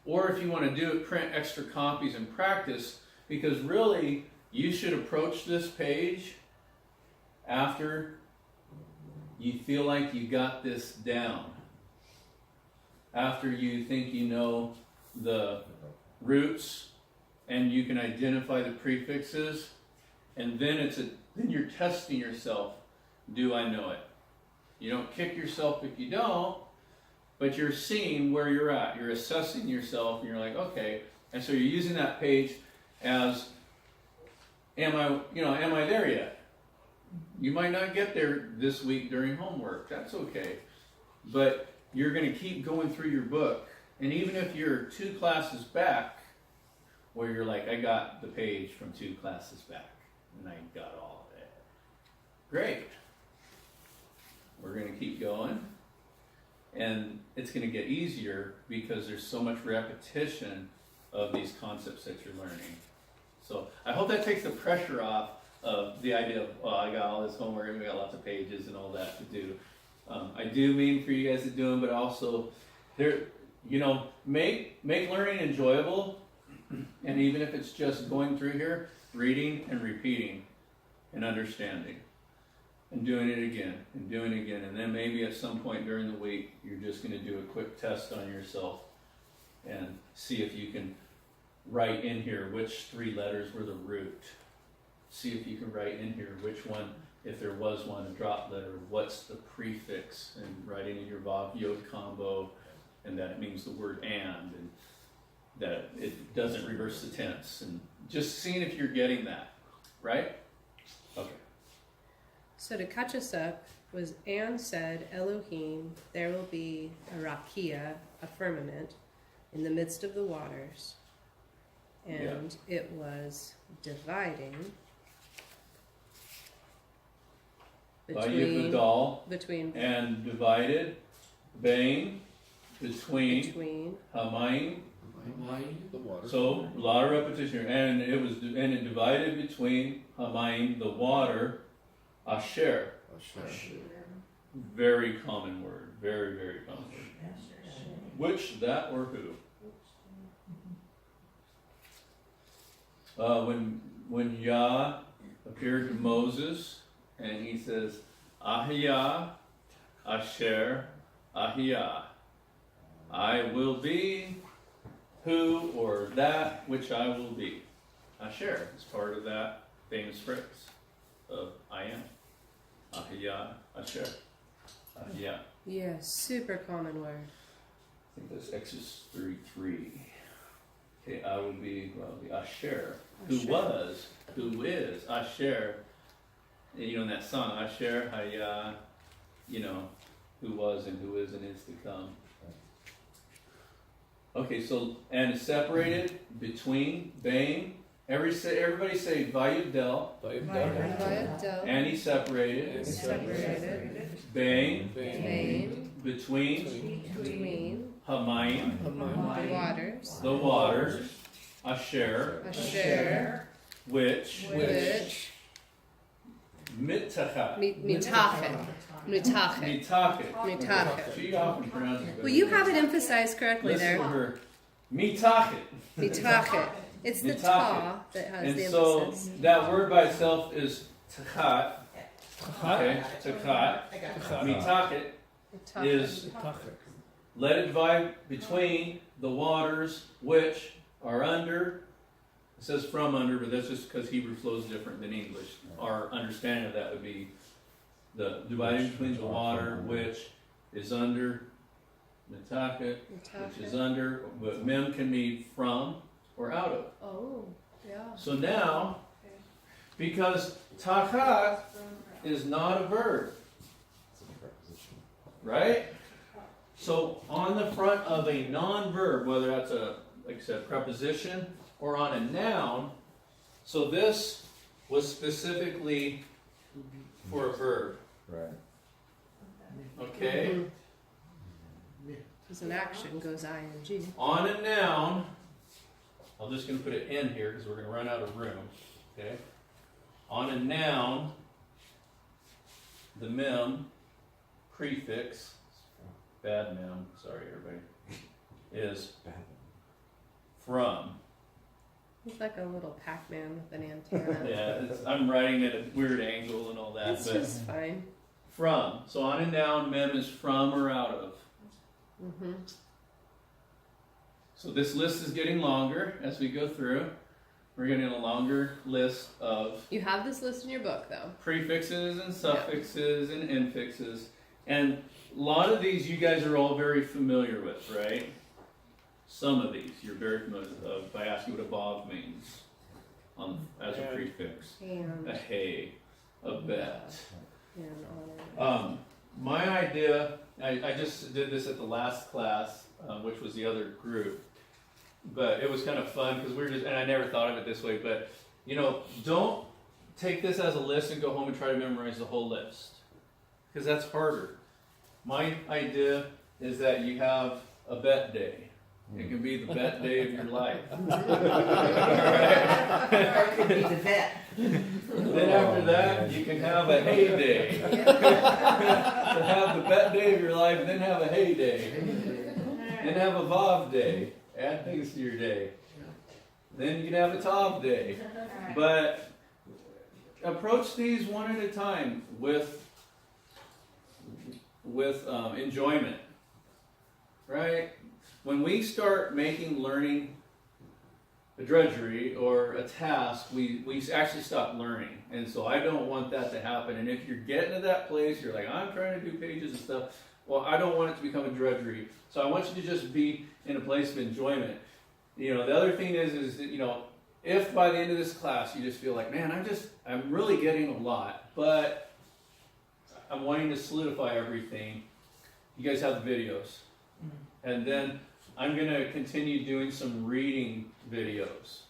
Or if you want to do it, print extra copies and practice, because really, you should approach this page after you feel like you got this down. After you think you know the roots and you can identify the prefixes, and then then you're testing yourself. Do I know it? You don't kick yourself if you don't, but you're seeing where you're at. You're assessing yourself, and you're like, okay. And so you're using that page as, am I there yet? You might not get there this week during homework. That's okay. But you're going to keep going through your book. And even if you're 2 classes back, where you're like, I got the page from 2 classes back, and I got all of it. Great. We're going to keep going. And it's going to get easier because there's so much repetition of these concepts that you're learning. So I hope that takes the pressure off of the idea of, oh, I got all this homework and we got lots of pages and all that to do. I do mean for you guys to do them, but also make learning enjoyable. And even if it's just going through here, reading and repeating and understanding and doing it again and doing it again. And then maybe at some point during the week, you're just going to do a quick test on yourself and see if you can write in here which 3 letters were the root. See if you can write in here which one, if there was one, a drop letter, what's the prefix, and writing in your Vav-Yod combo, and that it means the word and that it doesn't reverse the tense, and just seeing if you're getting that, right? Okay. So to catch us up was, and said, Elohim, there will be a rakia, a firmament, in the midst of the waters. And it was dividing between and divided, Bain, between Hamayim. The water. So a lot of repetition, and it divided between Hamayim, the water, Asher. Very common word, very, very common word. Which, that, or who? When Yah appeared to Moses, and he says, Ahiyah Asher Ahiyah. I will be who or that which I will be. Asher is part of that famous phrase of I am. Ahiyah, Asher. Ahiyah. Yeah, super common word. I think that's Exodus 33. Okay, I will be, well, I'll be Asher, who Asher. was, who is, Asher. You know, in that song, Asher Hayah, you know, who was and who is and is to come. Okay, so, and it's separated between, bang, everybody say Vayudel, Vayabdel. and he separated, Separated. bang, Name. between, Between. Hamayim, The waters. the waters, Asher, Asher. which, Which. Mitachat, Mitachet. Mitachet. Mitachet. Mitachet. She often pronounces it. Well, you have it emphasized correctly Listen to there. her. Mitachet. Mitachet. It's the Mitachet. ta that has And the so emphasis. that word by itself is tachat. Okay, tachat. I got it. Mitachet Mitachet. is let it divide between the waters which are under. It says from under, but that's just because Hebrew flows different than English. Our understanding of that would be the dividing between the water which is under, mitachet, which is Mitachet. under, but mem can mean from or out of. Oh, yeah. So now, because tachat is not a verb, It's a preposition. right? So on the front of a non-verb, whether that's a, like I said, preposition or on a noun, so this was specifically for a verb, Right. okay? Because an action goes ing. On a noun, I'm just going to put it in here because we're going to run out of room, okay? On a noun, the mem prefix, bad mem, sorry everybody, is Bad. from. It's like a little Pac-Man with an antenna. Yeah, I'm writing at a weird angle and all that, It's but just fine. from. So on a noun, mem is from or out of. Mm-hmm. So this list is getting longer as we go through. We're getting a longer list of You have this list in your book, though. prefixes and suffixes and infixes. And a lot of these you guys are all very familiar with, right? Some of these you're very familiar with. If I ask you what a bob means as a prefix, And a hey, a bet. honor. My idea, I just did this at the last class, which was the other group, but it was kind of fun because we were just, and I never thought of it this way, but you know, don't take this as a list and go home and try to memorize the whole list because that's harder. My idea is that you have a bet day. It can be the bet day of your life. Or it could be the vet. Then after that, you can have a heyday. So have the bet day of your life, then have a heyday. Then have a vav day. Add things to your day. Then you can have a tav day. But approach these one at a time with enjoyment, right? When we start making learning a drudgery or a task, we actually stop learning. And so I don't want that to happen. And if you're getting to that place, you're like, I'm trying to do pages and stuff. Well, I don't want it to become a drudgery. So I want you to just be in a place of enjoyment. You know, the other thing is that, you know, if by the end of this class you just feel like, man, I'm really getting a lot, but I'm wanting to solidify everything, you guys have the videos. And then I'm going to continue doing some reading videos.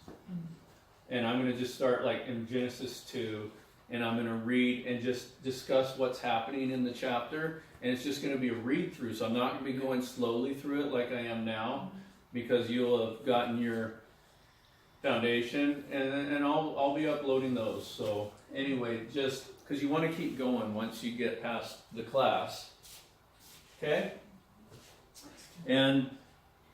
And I'm going to just start like in Genesis 2, and I'm going to read and just discuss what's happening in the chapter. And it's just going to be a read through. So I'm not going to be going slowly through it like I am now, because you'll have gotten your foundation, and I'll be uploading those. So anyway, just because you want to keep going once you get past the class. Okay? And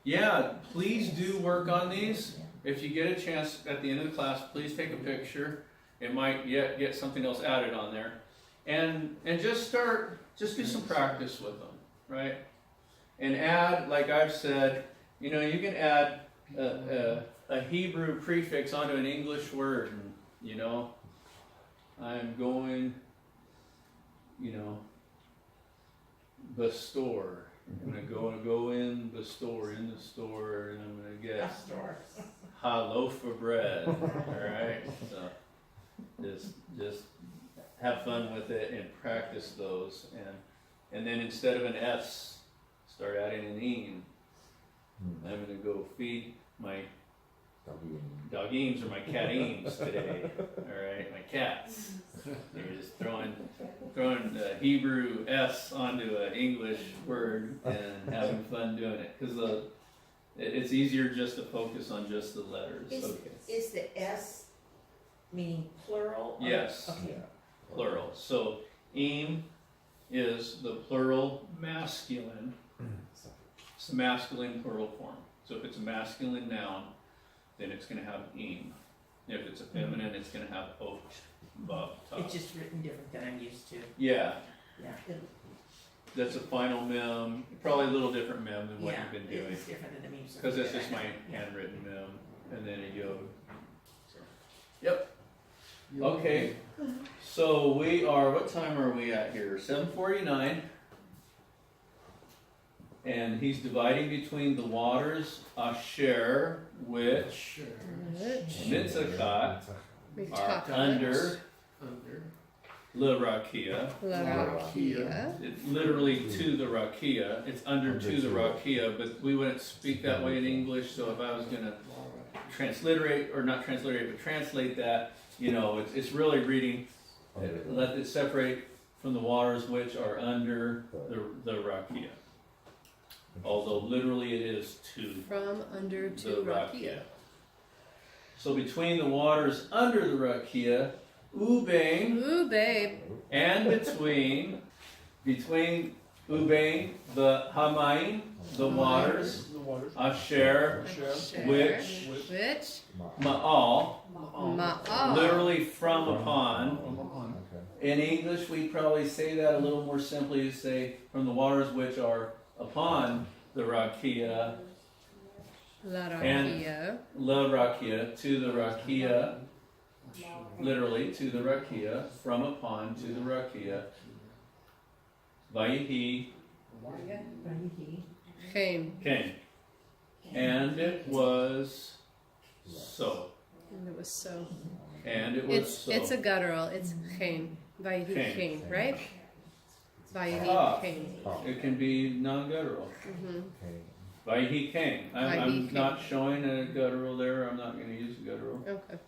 yeah, please do work on these. If you get a chance at the end of the class, please take a picture. It might get something else added on there. and just do some practice with them, right? And add, like I've said, you know, you can add a Hebrew prefix onto an English word, and, you know, I'm going, you know, Bestore. I'm gonna go in the store, and I'm gonna get Store. a loaf of bread. Alright? So just have fun with it and practice those, and then instead of an S, start adding an eem. I'm gonna go feed my doggies or my cateens today. Alright, my cats. You're just throwing the Hebrew S onto an English word and having fun doing it, because it's easier just to focus on just the letters. Is the S meaning plural? or- Yes. Okay. Plural. So eem is the plural masculine. It's the masculine plural form. So if it's a masculine noun, then it's going to have eem. If it's a feminine, it's going to have oat. It's just written different than I'm used to. Yeah, Yeah. that's a final mem. Probably a little different mem than what Yeah, you've been doing. It's different than I'm used to. Because it's Yeah, just I my know. Yeah. handwritten mem, and then a yod. So, yep. Okay. So we are. What time are we at here? 7:49. And he's dividing between the waters Asher, which Mitzakat are under La Rakia. La Rakia. It's literally to the Rakia. It's under to the Rakia, but we wouldn't speak that way in English. So if I was going to transliterate, or not transliterate, but translate that, you know, it's really reading. Let it separate from the waters which are under the Rakia. Although literally it is to From under to the Rakia. Rakia. So between the waters under the Rakia, Ubain, Ooh, babe. and between Ubain, the Hamaim, the waters, Asher, Asher. which, Which? Ma'al, Ma'al. literally from upon. In English, we probably say that a little more simply, to say from the waters which are upon the Rakia, La And- Rakia. La Rakia, to the Rakia, literally to the Rakia, from upon to the Rakia. Vayihi Chaim. came. And it was so. And it was so. And it was It's so. it's a guttural. It's chaim. Vayihi Chaim. chaim, right? Vayihi Ah. chaim. It can be non-guttural. Mm-hmm. Vayihi came. I'm Vayihi not showing a guttural there. I'm not going to use a guttural. Okay.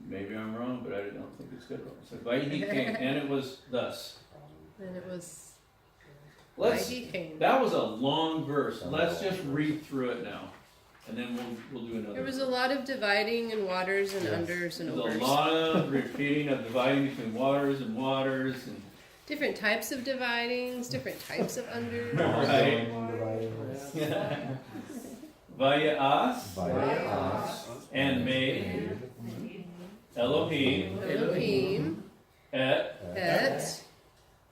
Maybe I'm wrong, but I don't think it's guttural. So Vayihi came, and it was thus. And it was Let's. Vayihi chaim. That was a long verse. Let's just read through it now, and then we'll do another. There was a lot of dividing and waters and unders and There's overs. a lot of repeating of dividing between waters and Different types of dividings, different types of unders. right. Vayas and made Elohim Elohim et et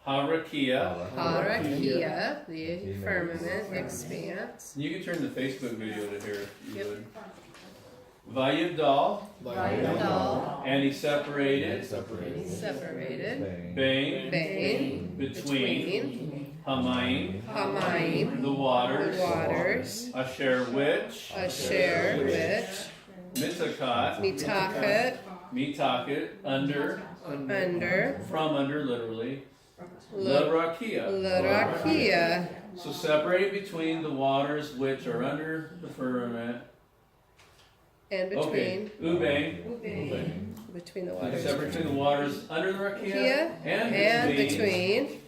Harakia. Harakia, the firmament, expanse. You can turn the Facebook video to here if you Yep. would. Vayavdal, Vayavdal, and he separated separated. Bain Bain, between Hamayim, Hamayim, the waters, waters. Asher which, Asher, which. Mitzakat, Mitaket, under, under. from under literally, La Rakia. Larakia. So separate between the waters which are under the firmament. And Okay, between. Ubain. Between the So waters. separate between the waters under the Rakia Rakia and between.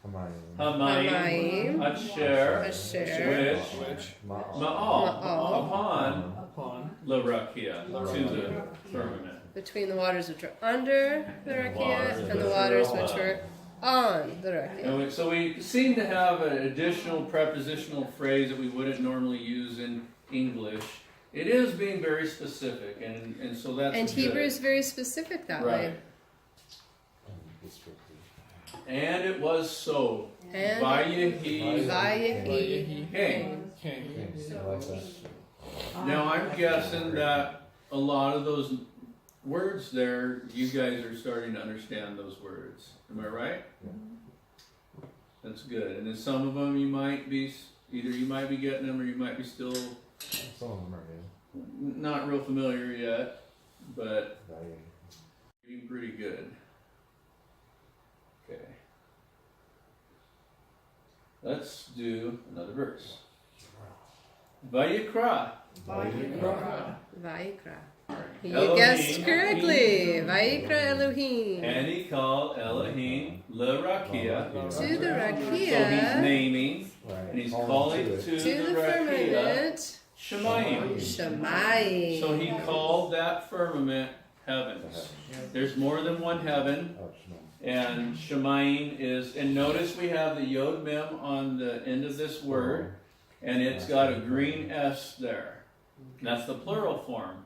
Hamayim, Hamayim, Asher, Asher, which, Ma'al, Ma'al. upon La Rakia, to the firmament. Between the waters which are under the Rakia and the waters which are on the Rakia. And so we seem to have an additional prepositional phrase that we wouldn't normally use in English. It is being very specific, and so that's And good. Hebrew is very specific that way. Right. and it was so. And Vayehi. Vayehi Came. King. I like that. Now I'm guessing that a lot of those words there, you guys are starting to understand those words. Am I right? Yeah. That's good. And then some of them you might be, either you might be getting them or you might be still Some of them are good. not real familiar yet, but Value. you're doing pretty good. Okay. Let's do another verse. Vayikra. Vayikra. Vayikra. You Elohim. guessed correctly. Vayikra Elohim. And he called Elohim Lerakia. To the So he's Rakia. naming, Right. and he's Calling calling it. to To the the Rakia firmament. Shemayim. Shammai. So he called that firmament heavens. There's more than one heaven, Oh, no. and Shemayim is, and notice we have the Yod Mem on the end of this word, and it's got a green S there. That's the plural form.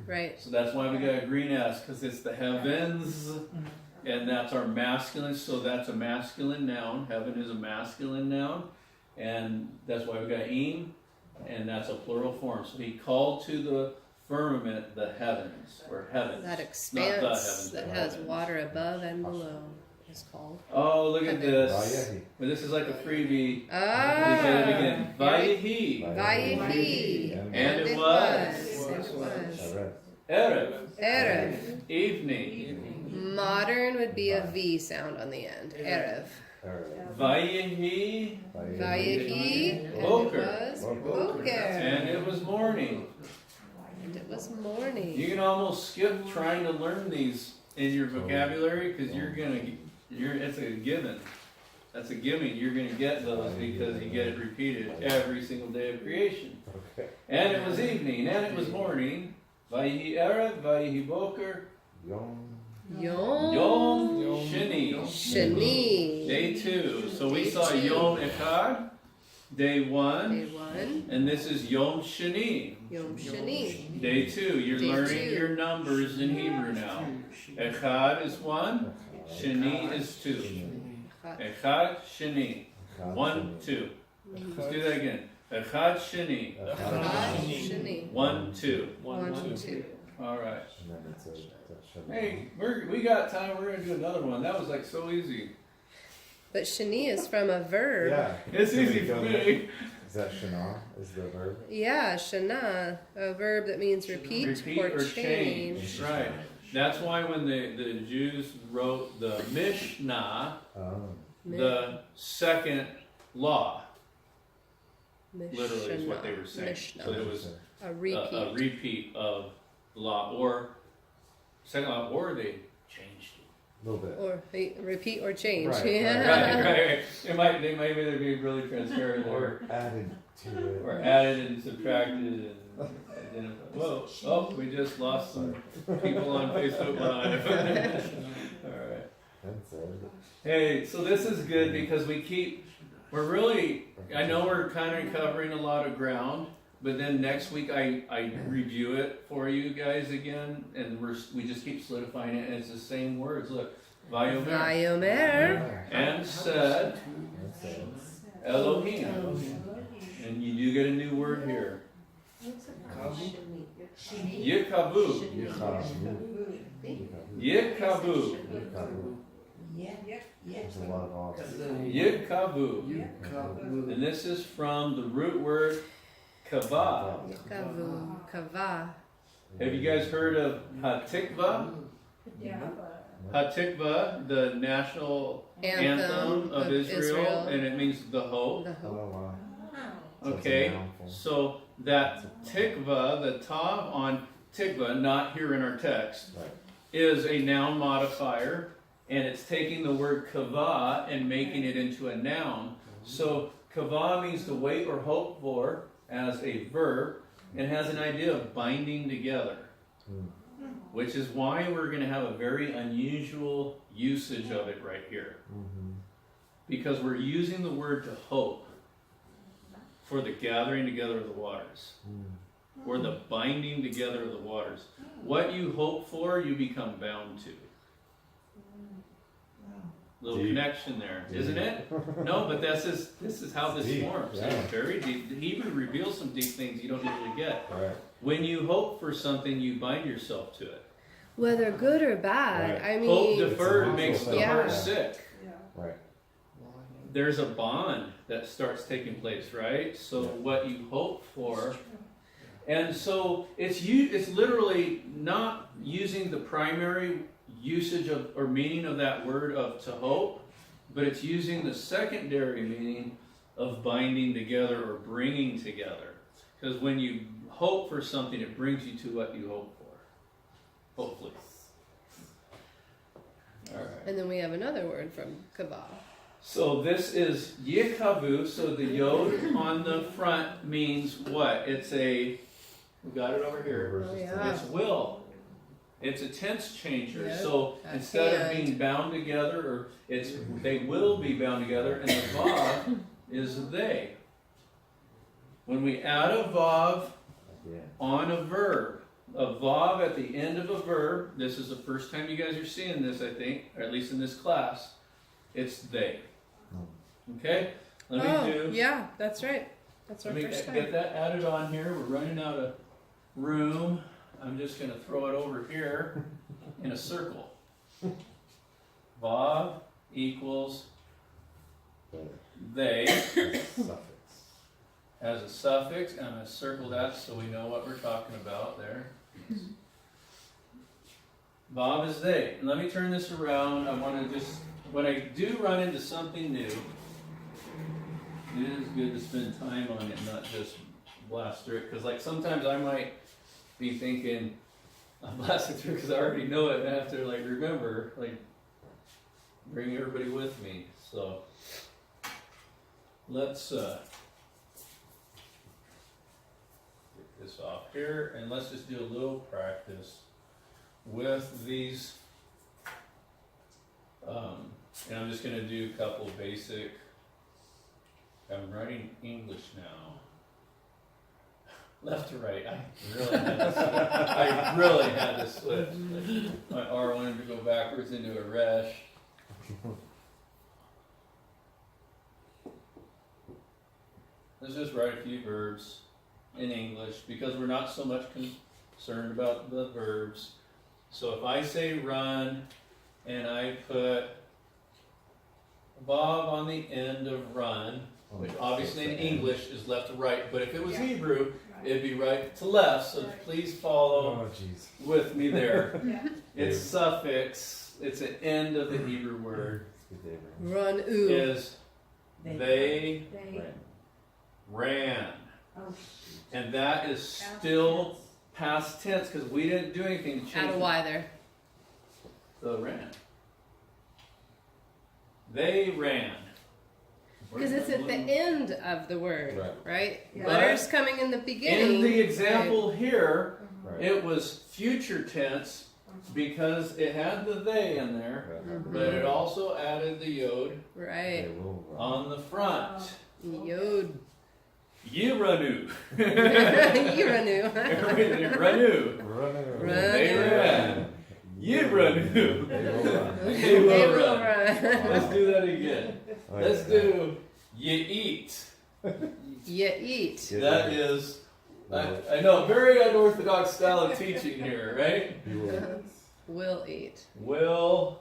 Right. So that's why we got a green S, because it's the heavens, and that's our masculine, so that's a masculine noun. Heaven is a masculine noun, and that's why we got im, and that's a plural form. So he called to the firmament the heavens, or heavens. That Not the expanse heavens, that the has heavens. water above and below is called. Oh, look at Heavens. this. Vayehi. Well, this is like a freebie. Ah. We said it again. Vayehi. Vayehi. And it It was. was. I read. Erev. Erev. Evening. Modern would be a V sound on the end. Erev. Vayehi. Vayehi. And it Boker. was Boker. Boker. And it was morning. And it was morning. You can almost skip trying to learn these in your vocabulary because it's a given. That's a given. You're gonna get those because you get it repeated every single day of creation. Okay. And it was evening, and it was morning. Vayihi erev, vayihi boker, Yom. Yom. yom Yom. sheni. Shani. Day 2. So we Day saw 2. Yom Echad, day 1, Day 1. and this is Yom Sheni. Yom Shani. Day 2. You're Day learning 2. your numbers in Hebrew now. Echad is 1, Sheni is 2. Echad, Sheni. 1, 2. Let's do that again. Echad, Sheni. Shani. 1, 2. 1, 2. All right. And then it's a Hey, we got time. We're gonna do another one. That was like so easy. But Shani is from a verb. Yeah. It's Can we easy for go me. there? Is that shana? Is the verb? Yeah, Shana, a verb that means repeat, or change. Right. That's why when the Jews wrote the Mishnah, Oh. the second law, literally is what Mishnah. they were saying. Mishnah. So it was A repeat. a repeat of the law, or second law, or they changed it. A little bit. Or repeat or change. Right, Yeah. Right. They might either be really transparent Or added to it. or added and subtracted and identified. Whoa! Oh, we just lost some people on Facebook Live. All right. That's it. Hey, so this is good because we're really. I know we're kind of covering a lot of ground, but then next week I review it for you guys again, and we just keep solidifying it, and it's the same words. Look, Vayomer Vayomer. and said That's it. Elohim, and you do get a new word here. Shini. Yikabu. Yikabu. Yikabu. Yeah, yeah. There's a lot of odds. Yikabu. And this is from the root word kavah. Kavu. Kava. Have you guys heard of Hatikva? Yeah. Hatikva, the national anthem of Israel, and it means the hope. The Oh, hope. wow. So it's a Okay, mouthful. so that tikva, the tav on tikva, not here in our text, Right. is a noun modifier, and it's taking the word kava and making it into a noun. So kava means to wait or hope for as a verb, and has an idea of binding together, which is why we're going to have a very unusual usage of it right here, because we're using the word to hope for the gathering together of the waters, or the binding together of the waters. What you hope for, you become bound to. little Deep. connection there, Deep. isn't it? No, but this is how this Deep, forms. yeah. It's very deep. The Hebrew reveals some deep things you don't usually get. Right. When you hope for something, you bind yourself to it. Whether good or bad, Right. I Hope mean, deferred It's a makes the natural thing. heart Yeah. sick. Right. There's a bond that starts taking place, right? So what you hope for, and so it's literally not using the primary usage of or meaning of that word of to hope, but it's using the secondary meaning of binding together or bringing together. Because when you hope for something, it brings you to what you hope for. Hopefully. All right. and then we have another word from kavah. So this is yikavu, so the yod on the front means what? It's we got it over here. Versus Oh, the- yeah. It's will. It's a tense changer. Yeah, So that instead of hand. being bound together, or they will be bound together, and the vav is they. When we add a vav Yeah. on a verb, a vav at the end of a verb, this is the first time you guys are seeing this, I think, or at least in this class, it's they. Okay? Let me do. Yeah, that's right. That's our Let me first get time. that added on here. We're running out of room. I'm just going to throw it over here in a circle. Vav equals they Suffix. as a suffix. I'm going to circle that so we know what we're talking about there. Vav is they. And let me turn this around. I want to just, when I do run into something new, it is good to spend time on it, not just blast through it. Because like sometimes I might be thinking, I'm blasting through because I already know it and I have to like remember, like bring everybody with me. So let's get this off here and let's just do a little practice with these. And I'm just going to do a couple basic. I'm writing English now. Left to right. I really had to switch. My R wanted to go backwards into a resh. Let's just write a few verbs in English because we're not so much concerned about the verbs. So if I say run and I put Bob on the end of run, which obviously in English is left to right, but if it was Yeah. Hebrew, it'd be right to left. So please follow Oh, jeez. with me there. Yeah. It's suffix, it's an end of the Hebrew word, Good day, man. Run ooh. is they They, ran. oh, And that is still past tense because we didn't do anything to change Add a Y there. the ran. They ran. Because it's at the end of the word, Right. right? Yeah. Letters coming in the beginning. In the example here, Right. it was future tense because it had the they in there, Right. but it also added the yod Right. They will run. on the front. Yod. Yiranu. Yiranu. Everybody ranu. Run. They ran. Yiranu. They will run. They will run. run. Let's do that again. Oh, Let's yeah. do you eat. You eat. Yeah. That is, I know, very unorthodox style of teaching here, right? You will. Will eat. Will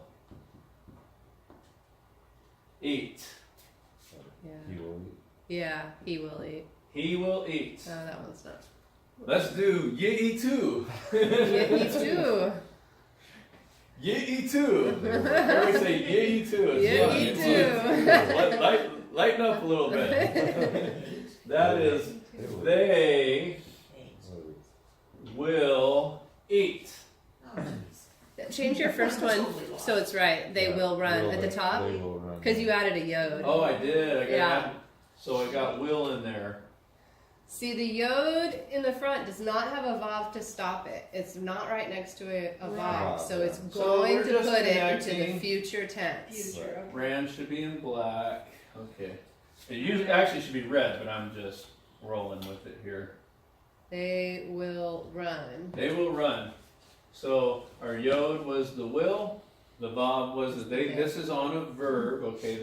eat. Yeah. You will eat. Yeah, he will eat. He will eat. Oh, that one's not. Let's do ye eat too. You eat too. Ye eat too. Everybody say ye eat too. It's Ye fun. eat It's too. fun. Lighten up a little bit. That is, They will. they will eat. Change your first one so it's right. They Yeah, will run will at the run. top They will run. because you added a yod. Oh, I did. I got Yeah. So I got will in there. See, the yod in the front does not have a vav to stop it. It's not right next to a vav, Right. so it's So going we're to just put it into connecting. the future tense. future, okay. Ran should be in black. Okay. It usually actually should be red, but I'm just rolling with it here. They will run. They will run. So our yod was the will, The Bob was it? This is on a verb. Okay,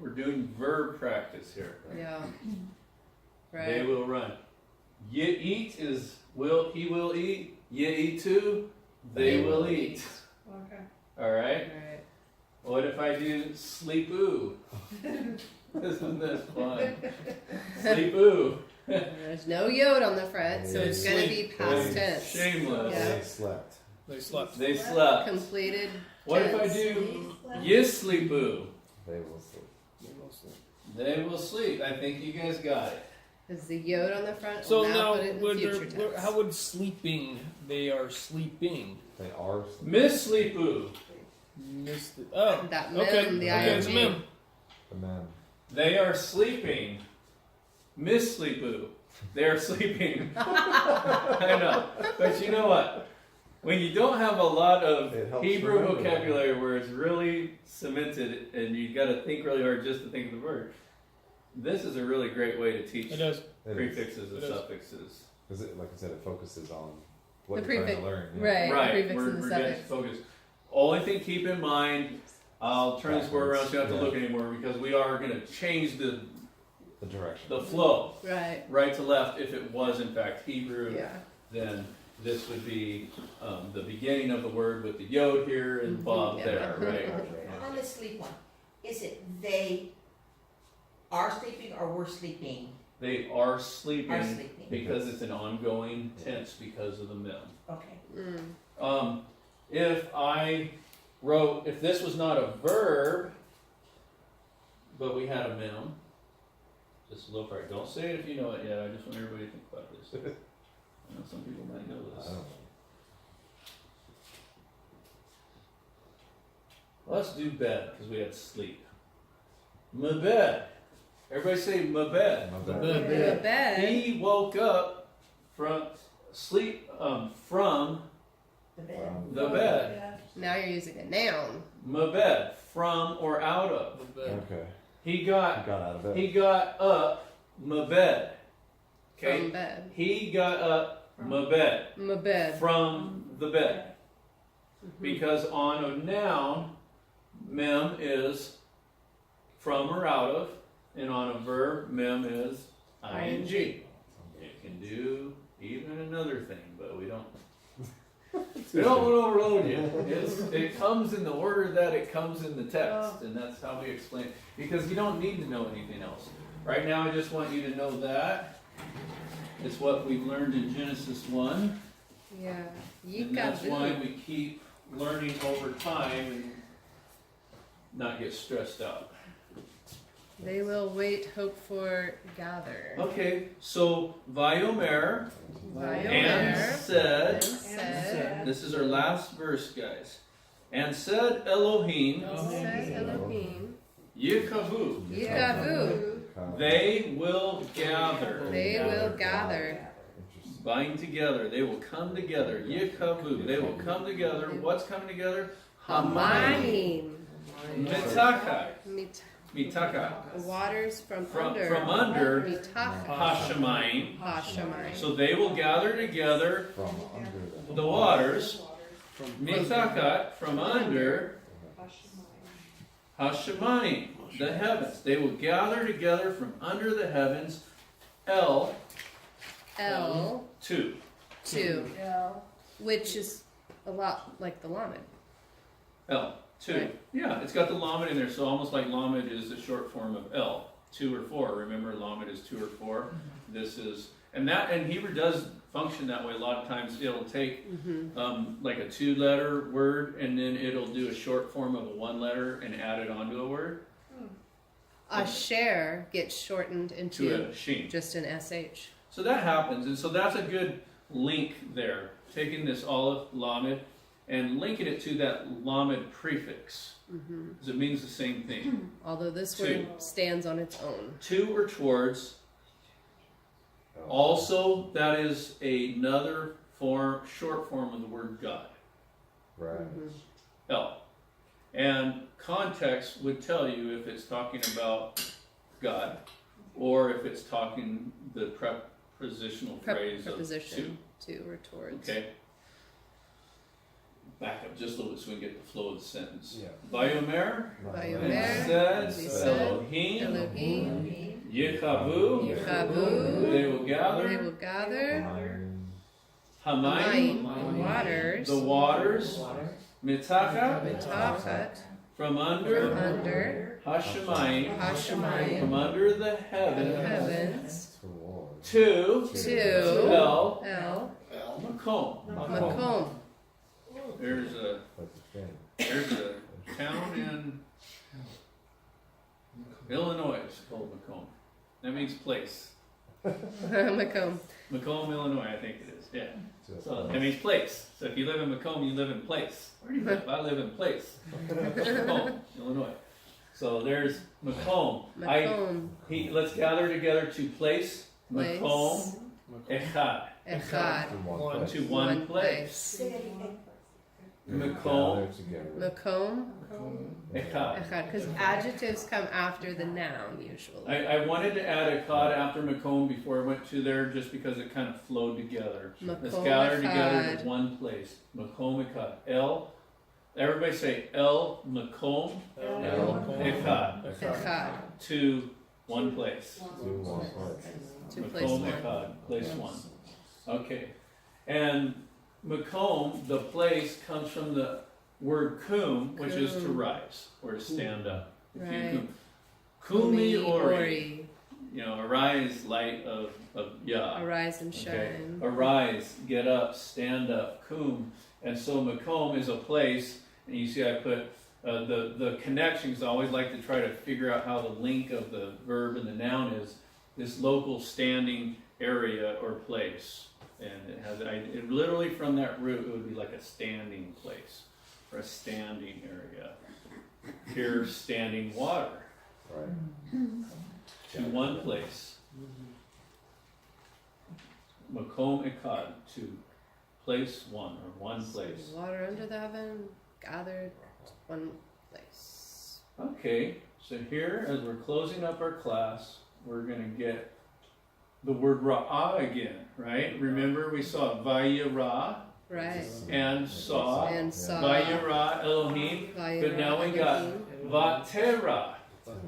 we're doing verb practice here. Yeah. They Right. will run. Ye eat he will eat. Ye eat too, they will eat. Okay. All right. Right. What if I do sleep-oo? Isn't this fun? Sleep-oo. There's no yod on the front, so it's gonna be past tense. Shameless. Yeah. They slept. They slept. They slept. Completed. What if I tense. do ye sleep-oo? They will sleep. They will sleep. They will sleep. I think you guys got it. Is the yod on the front? So We'll now, put it in the future tense. how would sleeping? They are sleeping. They are sleeping. Miss sleep-oo. Missed it. Oh, That mem, okay. the Okay, it's a ing. mem. The men. They are sleeping. Miss sleep-oo. They are sleeping. I know. But you know what? When you don't have a lot of It helps Hebrew remember. vocabulary where it's really cemented and you got to think really hard just to think of the word, this is a really great way to teach It does. It is. prefixes and It is. suffixes. Because it, like I said, it focuses on what The you're trying prefix- to learn. right. Right. prefix We're, and the we're getting suffix. focused. Only thing keep in mind, I'll turn this word around so you don't have to Yeah. look anymore because we are going to change the The direction. flow Right. right to left. If it was in fact Hebrew, Yeah. then this would be the beginning of the word with the yod here and Bob Yeah. there, right? On the sleep one, is it they are sleeping or we're sleeping? They are sleeping Are sleeping. because it's an ongoing tense because of the mem. Okay. Mm. If this was not a verb, but we had a mem, just a little part. Don't say it if you know it yet. I just want everybody to think about this. I know some people might know I this. don't know. Let's do bed because we had sleep. My bed. Everybody say my bed. My The bad. bed. The bed. He woke up from sleep from The bed. the bed. Now you're using a noun. My bed from or out of. The bed. Okay. He I got got out of bed. he got up my bed. From Okay. bed. He got up my bed My bed. from the bed Mhm. because on a noun, mem is from or out of, and on a verb, mem is ing. It can do even another thing, but we don't. We don't want to overload you. It comes in the order that it comes in the text, and that's how we explain it. Because you don't need to know anything else. Right now, I just want you to know that. It's what we've learned in Genesis 1, Yeah. and that's why Yikaboo. we keep learning over time and not get stressed out. They will wait, hope for, gather. Okay, so Vayomer and Vayomer said, and said, this is our last verse, guys. And said Elohim, said Elohim, Yikavu, Yikavu, they will gather, they will gather. Interesting. bind together, they will come together. Yikavu, they will come together. What's coming together? Hamayim. Hamayim. Mitaka, Mit- mitaka, The waters from From under. under. Mitaka. Hashemayim. Hashemayim. So they will gather together From under the waters. From Mitakat, from under Hashemayim, the heavens. They will gather together from under the heavens. El, El, 2. 2, which is a lot like the Lamed. El, 2. Right. Yeah, it's got the Lamed in there, so almost like Lamed is the short form of El, 2 or 4. Remember, Lamed is 2 or 4. This is, and Hebrew does function that way. A lot of times it'll take like a 2-letter word, and then it'll do a short form of a 1-letter and add it onto a word Asher gets shortened to into a sheen. just an SH. So that happens, and so that's a good link there. Taking this Aleph, Lamed, and linking it to that Lamed prefix, because it means the same thing. Although this Two. word stands on its own. To or towards. Also, that is another short form of the word God. Right. El. And context would tell you if it's talking about God, or if it's talking the prepositional phrase of Preposition. To or towards. Okay. back up just a little bit so we can get the flow of the sentence. Yeah. Vayomer, Vayomer, and said, and he said, Elohim, Elohim, Yechavu, Yechavu, they will they gather, will gather Hamayim, Mayim, waters, the waters, Mitachat, Mitachat, from from under, under Hashemayim, Hashemayim, from under the the heavens, heavens, to to El El Makom. Makom. There's a town in Illinois, it's called Macomb. That means place. Makom. Macomb, Illinois, I think it is. Yeah. So that means place. So if you live in Macomb, you live in place. Where do you live? I live in place. Macomb, Illinois. So there's Macomb. Makom. Let's gather together to place Macomb Echad. Echad. To one place. Macomb Makom. Echad. Echad. Because adjectives come after the noun usually. I wanted to add Echad after Macomb before I went to there just because it kind of flowed together. Let's Makom gather together Echad. to one place. Macomb Echad. El. Everybody say El Macomb Echad. Echad. To one place. To place Macomb one. Echad. Place one. Okay. And Macomb, the place, comes from the word kum, which is to Kum. rise or to stand up. If you Right. Kumi ori. Ori. You know, arise, light of Yah. Arise and Okay. shine. Arise, get up, stand up, kum. And so Macomb is a place, and you see I put the connections. I always like to try to figure out how the link of the verb and the noun is. This local standing area or place. And it has, it literally from that root, it would be like a standing place or a standing area. Here, standing water to one place. Makom Echad, to place one or one place. Water under the heaven, gathered to one place. Okay, so here, as we're closing up our class, we're going to get the word Ra'ah again, right? Remember we saw Vayirah Right. and saw And saw. Vayirah Elohim, but now we got Vatera.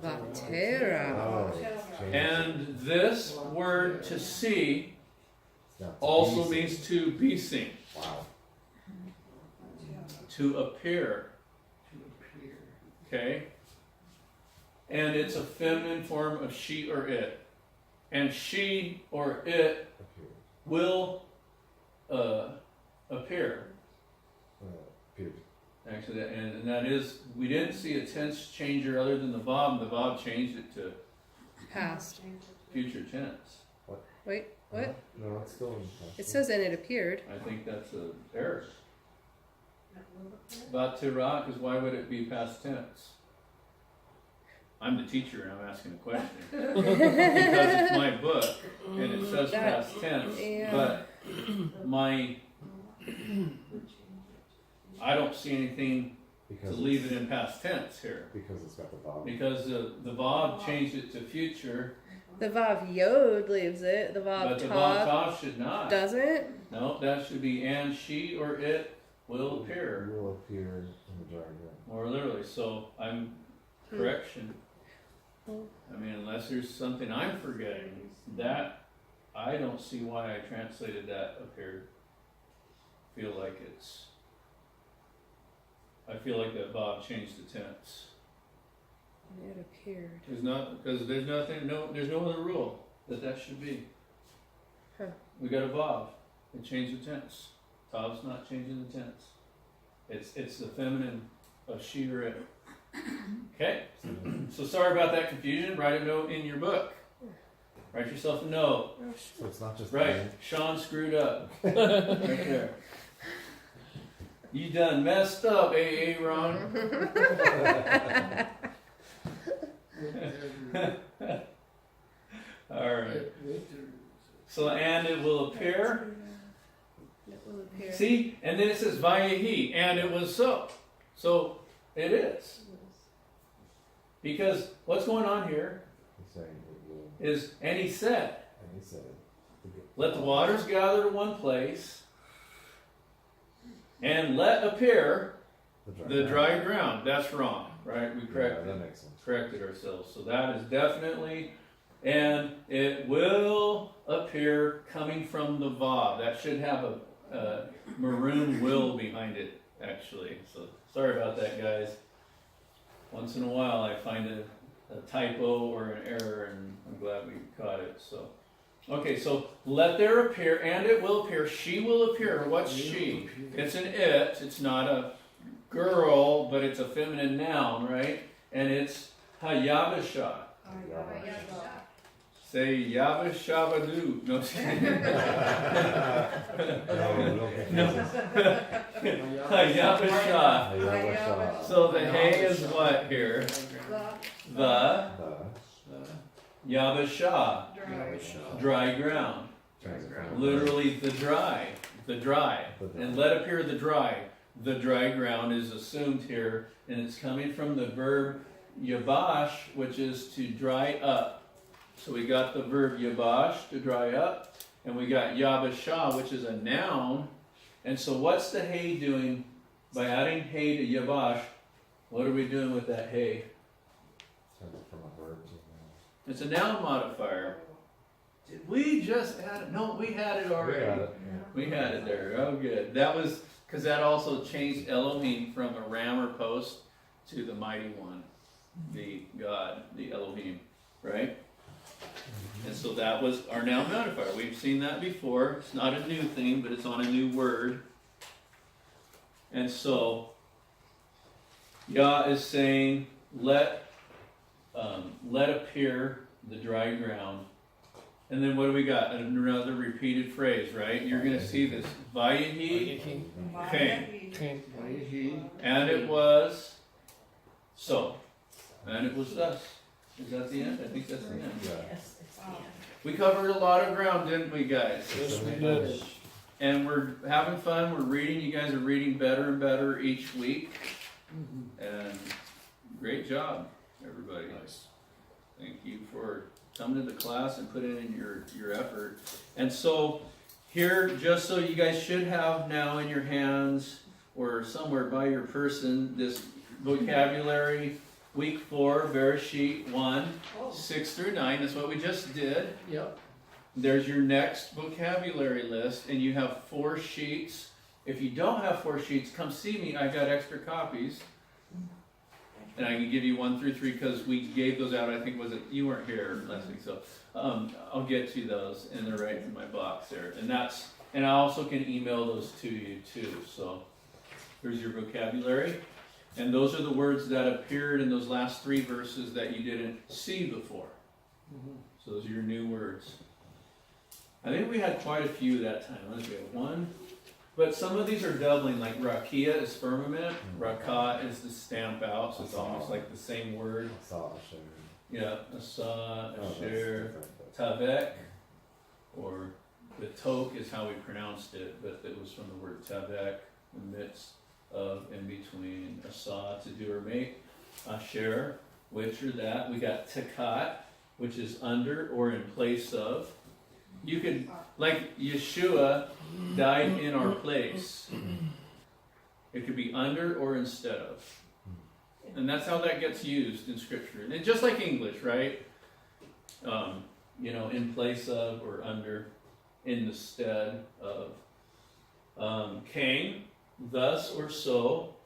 Vatera. And this word to see also means to be seen, Wow. to appear. Okay? And it's a feminine form of she or it. And she or it will appear. Actually, and that is, we didn't see a tense changer other than the Vav. The Vav changed it to Past. future tense. Wait, what? No, it's still in the past. It says and it appeared. I think that's an error. Vatira, because why would it be past tense? I'm the teacher and I'm asking a question. Because it's my book and it says past tense, Yeah. but I don't see anything to Because leave it in past tense here. because it's got the Bob. Because the Vav changed it to future, The Vav Yod leaves it. The Vav but the Vav Tav Tav should not. doesn't. No, that should be and she or it will appear. Will appear in the jargon. More literally, so I'm correction. I mean, unless there's something I'm forgetting, that I don't see why I translated that appeared. Feel like I feel like that Bob changed the tense. It appeared. There's not, because there's nothing, there's no other rule that should be. Huh. We got a Bob. It changed the tense. Tav's not changing the tense. It's the feminine of she or it. Okay? So sorry about that confusion. Write a note in your book. Write yourself a note. So it's not just Right. Sean screwed up. Right there. You done messed up, Ron. Alright. So, and it will appear. It will appear. See? And then it says, Vayahi. And it was so. So, it is. Because what's going on here He's saying it will, is, and he said, and he said, let the waters gather to one place. and let appear the ground. dry ground. That's wrong, right? We Yeah, corrected, that makes sense. corrected ourselves. So that is definitely, and it will appear coming from the vav. That should have a maroon will behind it, actually. So sorry about that, guys. Once in a while I find a typo or an error, and I'm glad we caught it. So, okay, so let there appear, and it will appear. She will appear. What's she? It's an it. It's not a girl, but it's a feminine noun, right? And it's Hayavasha. Say Yavashavadu. No, Hayavasha. So the hay is what here? The Yavasha. Dry ground. Literally the dry. The dry. And let appear the dry. The dry ground is assumed here, and it's coming from the verb yabash, which is to dry up. So we got the verb yabash, to dry up, and we got yabasha, which is a noun. And so what's the hay doing by adding hay to yabash? What are we doing with that hay? Turns it from a verb to a It's a noun modifier. Did we just add it? No, we had it noun. already. Got it, We had it there. Oh, good. That was because that also changed Elohim from a ram or post to the mighty one, the God, the Elohim, right? And so that was our noun modifier. We've seen that before. It's not a new thing, but it's on a new word. And so Yah is saying, let appear the dry ground. And then what do we got? Another repeated phrase, right? You're going to see this. Vayehi, came. And it was so. And it was thus. Is that the end? I think that's the end. Yes, it's the end. We covered a lot of ground, didn't we, guys? Yes, we did. And we're having fun. We're reading. You guys are reading better and better each week. And great job, everybody. Nice. Thank you for coming to the class and putting in your effort. And so here, just so you guys should have now in your hands or somewhere by your person, this vocabulary, week 4, Bereshiyt 1, 6 through 9. That's what we just did. Yep. There's your next vocabulary list, and you have 4 sheets. If you don't have 4 sheets, come see me. I got extra copies. And I can give you 1 through 3 because we gave those out. I think you weren't here last week, so I'll get you those, and they're right in my box there. And I also can email those to you too. So here's your vocabulary, and those are the words that appeared in those last 3 verses that you didn't see before. So those are your new words. I think we had quite a few that time. Let's see, 1. But some of these are doubling, like rakia is firmament, rakah is the stamp out, so it's almost like the same word. I saw a share. Yeah, asa, Oh, that's asher, different, but- tavek, or the tok is how we pronounced it, but it was from the word tavek, the midst of, in between, asa, to do or make, asher, which or that. We got takat, which is under or in place of. You could, like Yeshua died in our place. It could be under or instead of. And that's how that gets used in Scripture. And just like English, right? In place of or under, in the stead of. Came, thus or so.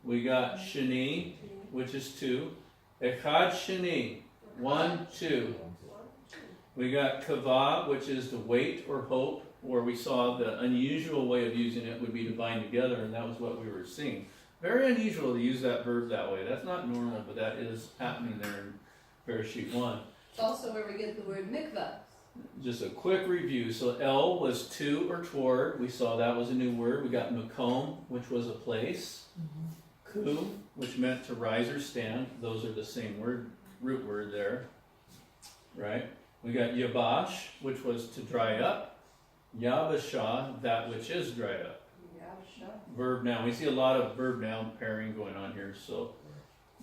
We got shani, which is 2. Echad shani, 1, 2. We got kavah, which is to wait or hope, or we saw the unusual way of using it would be to bind together, and that was what we were seeing. Very unusual to use that verb that way. That's not normal, but that is happening there in Bereshiyt 1. It's also where we get the word mikvah. Just a quick review. So El was to or toward. We saw that was a new word. We got makom, which was a place. Ku, which meant to rise or stand. Those are the same root word there, right? We got yabash, which was to dry up. Yabasha, that which is dry up. Verb noun. We see a lot of verb noun pairing going on here, so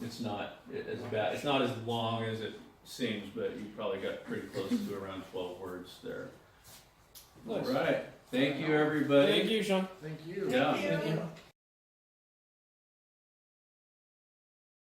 it's not as bad. It's not as long as it seems, but you probably got pretty close to around 12 words there. Nice. Alright, thank you, everybody. Thank you, Sean. Thank you. Yeah. Thank you. Thank you.